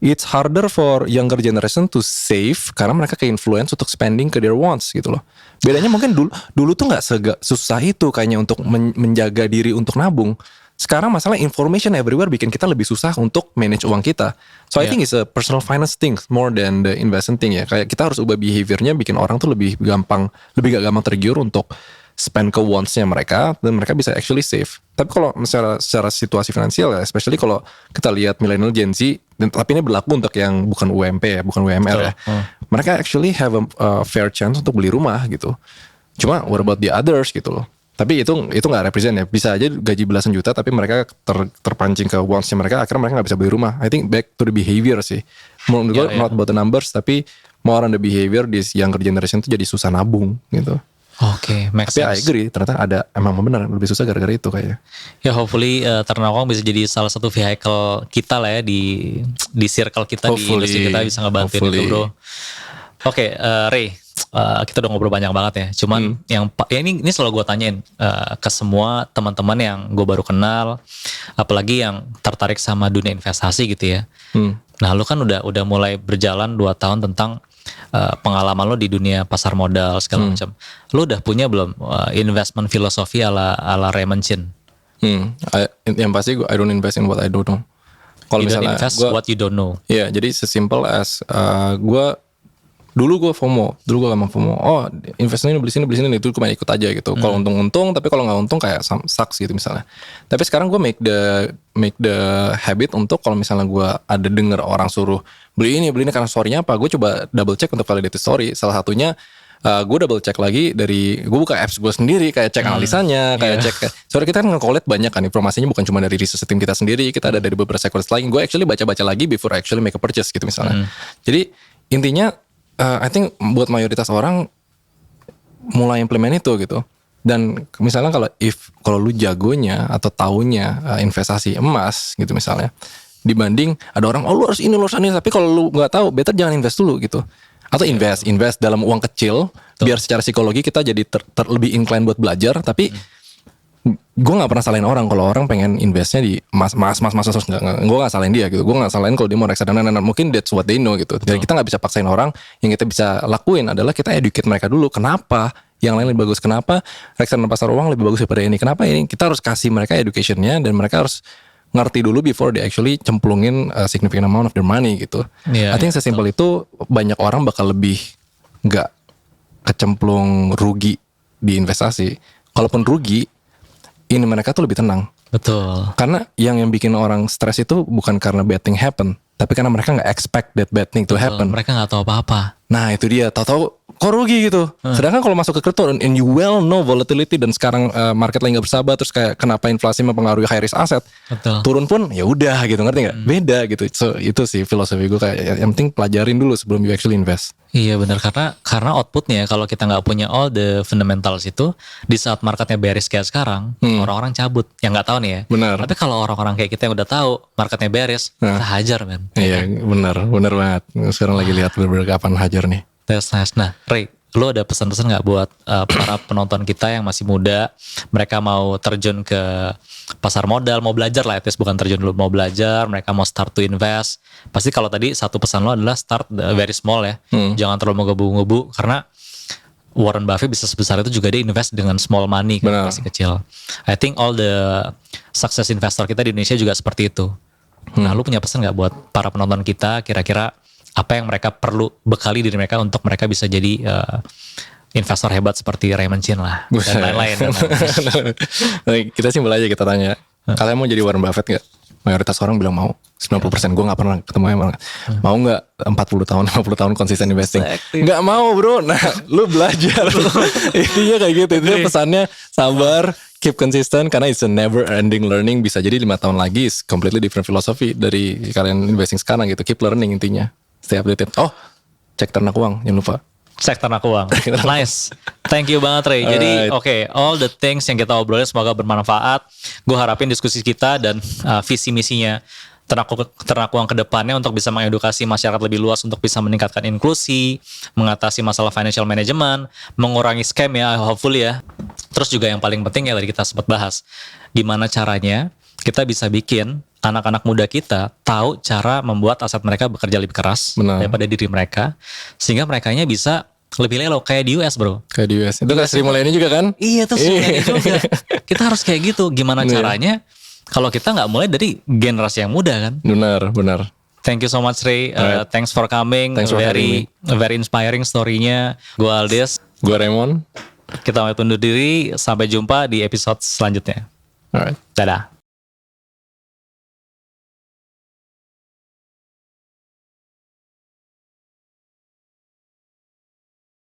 it's harder for younger generation to save karena mereka ke-influence untuk spending ke their wants gitu loh. Bedanya mungkin dulu tuh nggak susah itu kayaknya untuk menjaga diri untuk nabung. Sekarang masalah information everywhere bikin kita lebih susah untuk manage uang kita. So I think it's a personal finance thing more than the investment thing ya. Kayak kita harus ubah behaviornya, bikin orang tuh lebih gak gampang tergiur untuk spend ke wants-nya mereka, dan mereka bisa actually save. Tapi kalau secara situasi finansial ya, especially kalau kita lihat millennial Gen Z, tapi ini berlaku untuk yang bukan UMP ya, bukan UMR ya. Mereka actually have a fair chance untuk beli rumah gitu. Cuma what about the others gitu loh. Tapi itu nggak represent ya. Bisa aja gaji belasan juta tapi mereka terpancing ke wants-nya mereka, akhirnya mereka nggak bisa beli rumah. I think back to the behavior sih. Menurut gue not about the numbers, tapi more on the behavior di younger generation itu jadi susah nabung gitu. Oke, tapi I agree, ternyata emang benar lebih susah gara-gara itu kayaknya. Ya hopefully Ternawang bisa jadi salah satu vehicle kita lah ya di circle kita, hopefully, di industri kita bisa ngebantuin itu bro. Oke, Ray. Kita udah ngobrol banyak banget ya. Cuman ini selalu gue tanyain ke semua teman-teman yang gue baru kenal, apalagi yang tertarik sama dunia investasi gitu ya. Nah, lu kan udah mulai berjalan 2 tahun tentang pengalaman lo di dunia pasar modal segala macam. Lu udah punya belum investment philosophy ala Raymond Chin? Yang pasti I don't invest in what I don't know. Kalau misalnya invest what you don't know. Iya, jadi sesimpel as Dulu gue gampang FOMO. Oh, invest ini beli sini itu cuma ikut aja gitu. Kalau untung, tapi kalau nggak untung kayak sucks gitu misalnya. Tapi sekarang gue make the habit untuk kalau misalnya gue ada denger orang suruh beli ini karena story-nya apa, gue coba double check untuk validate story. Salah satunya gue double check lagi gue buka apps gue sendiri, kayak cek analisanya, kayak cek. Soalnya kita kan nge-collect banyak kan informasinya, bukan cuma dari research tim kita sendiri, kita ada dari beberapa sektor lain. Gue actually baca-baca lagi before actually make a purchase gitu misalnya. Jadi intinya I think buat mayoritas orang mulai implement itu gitu. Dan misalnya kalau lu jagonya atau taunya investasi emas gitu misalnya, dibanding ada orang lu harus ini tapi kalau lu nggak tahu, better jangan invest dulu gitu. Atau invest dalam uang kecil, biar secara psikologi kita jadi lebih incline buat belajar. Tapi gue nggak pernah salahin orang kalau orang pengen investnya di emas terus gue nggak salahin dia gitu. Gue nggak salahin kalau dia mau reksadana, mungkin that's what they know gitu. Jadi kita nggak bisa paksain orang. Yang kita bisa lakuin adalah kita educate mereka dulu, kenapa yang lain lebih bagus, kenapa reksadana pasar uang lebih bagus daripada ini, kenapa ini. Kita harus kasih mereka educationnya, dan mereka harus ngerti dulu before they actually cemplungin significant amount of their money gitu. I think sesimpel itu, banyak orang bakal lebih nggak kecemplung rugi di investasi. Kalaupun rugi, ini mereka tuh lebih tenang. Betul. Karena yang bikin orang stres itu bukan karena bad thing happen, tapi karena mereka nggak expect that bad thing to happen. Mereka nggak tahu apa-apa. Nah itu dia, tahu-tahu kok rugi gitu. Sedangkan kalau masuk ke kripto and you well know volatility, dan sekarang market lagi nggak bersahabat, terus kayak kenapa inflasi mempengaruhi high risk asset, turun pun ya udah gitu, ngerti nggak? Beda gitu. So itu sih filosofi gue, kayak yang penting pelajarin dulu sebelum you actually invest. Iya benar, karena outputnya kalau kita nggak punya all the fundamentals itu, di saat marketnya bearish kayak sekarang, orang-orang cabut. Yang nggak tahu nih ya. Benar. Tapi kalau orang-orang kayak kita yang udah tahu marketnya bearish, kita hajar men. Iya benar banget. Sekarang lagi lihat beberapa kapan hajar nih. That's nice. Nah, Ray, lu ada pesan-pesan nggak buat para penonton kita yang masih muda, mereka mau terjun ke pasar modal, mau belajar lah, bukan terjun dulu, mau belajar, mereka mau start to invest. Pasti kalau tadi satu pesan lo adalah start very small ya, jangan terlalu menggebu-gebu, karena Warren Buffett bisa sebesar itu juga dia invest dengan small money kan, masih kecil. I think all the success investor kita di Indonesia juga seperti itu. Nah, lu punya pesan nggak buat para penonton kita, kira-kira apa yang mereka perlu bekali diri mereka untuk mereka bisa jadi investor hebat seperti Raymond Chin lah, dan lain-lain. Kita simpel aja, kita tanya, kalian mau jadi Warren Buffett gak? mayoritas orang bilang mau. 90% gue gak pernah ketemu yang mau gak 40 tahun 50 tahun konsisten investing. Gak mau bro. Nah lu belajar. Intinya kayak gitu. Itu pesannya sabar, keep consistent, karena it's a never ending learning. Bisa jadi 5 tahun lagi is completely different philosophy dari kalian investing sekarang gitu. Keep learning intinya, stay updated. Oh, cek ternak uang jangan lupa. Cek ternak uang. Nice. Thank you banget Ray. Jadi oke, all the things yang kita obrolin semoga bermanfaat. Gue harapin diskusi kita dan visi misinya ternak uang ke depannya untuk bisa mengedukasi masyarakat lebih luas untuk bisa meningkatkan inklusi, mengatasi masalah financial management, mengurangi scam ya, hopefully ya. Terus juga yang paling penting ya tadi kita sempat bahas, gimana caranya kita bisa bikin anak-anak muda kita tahu cara membuat aset mereka bekerja lebih keras daripada diri mereka, sehingga merekanya bisa lebih lelo kayak di US bro. Kayak di US. Itu kan Sri Mulyani juga kan? Iya tuh Sri Mulyani juga. Kita harus kayak gitu. Gimana caranya? Kalau kita nggak mulai dari generasi yang muda kan? Benar. Thank you so much Ray. Thanks for coming. Thanks for having me. Very inspiring story-nya. Gue Aldis. Gue Raymond. Kita mau undur diri. Sampai jumpa di episode selanjutnya. Alright. Dadah.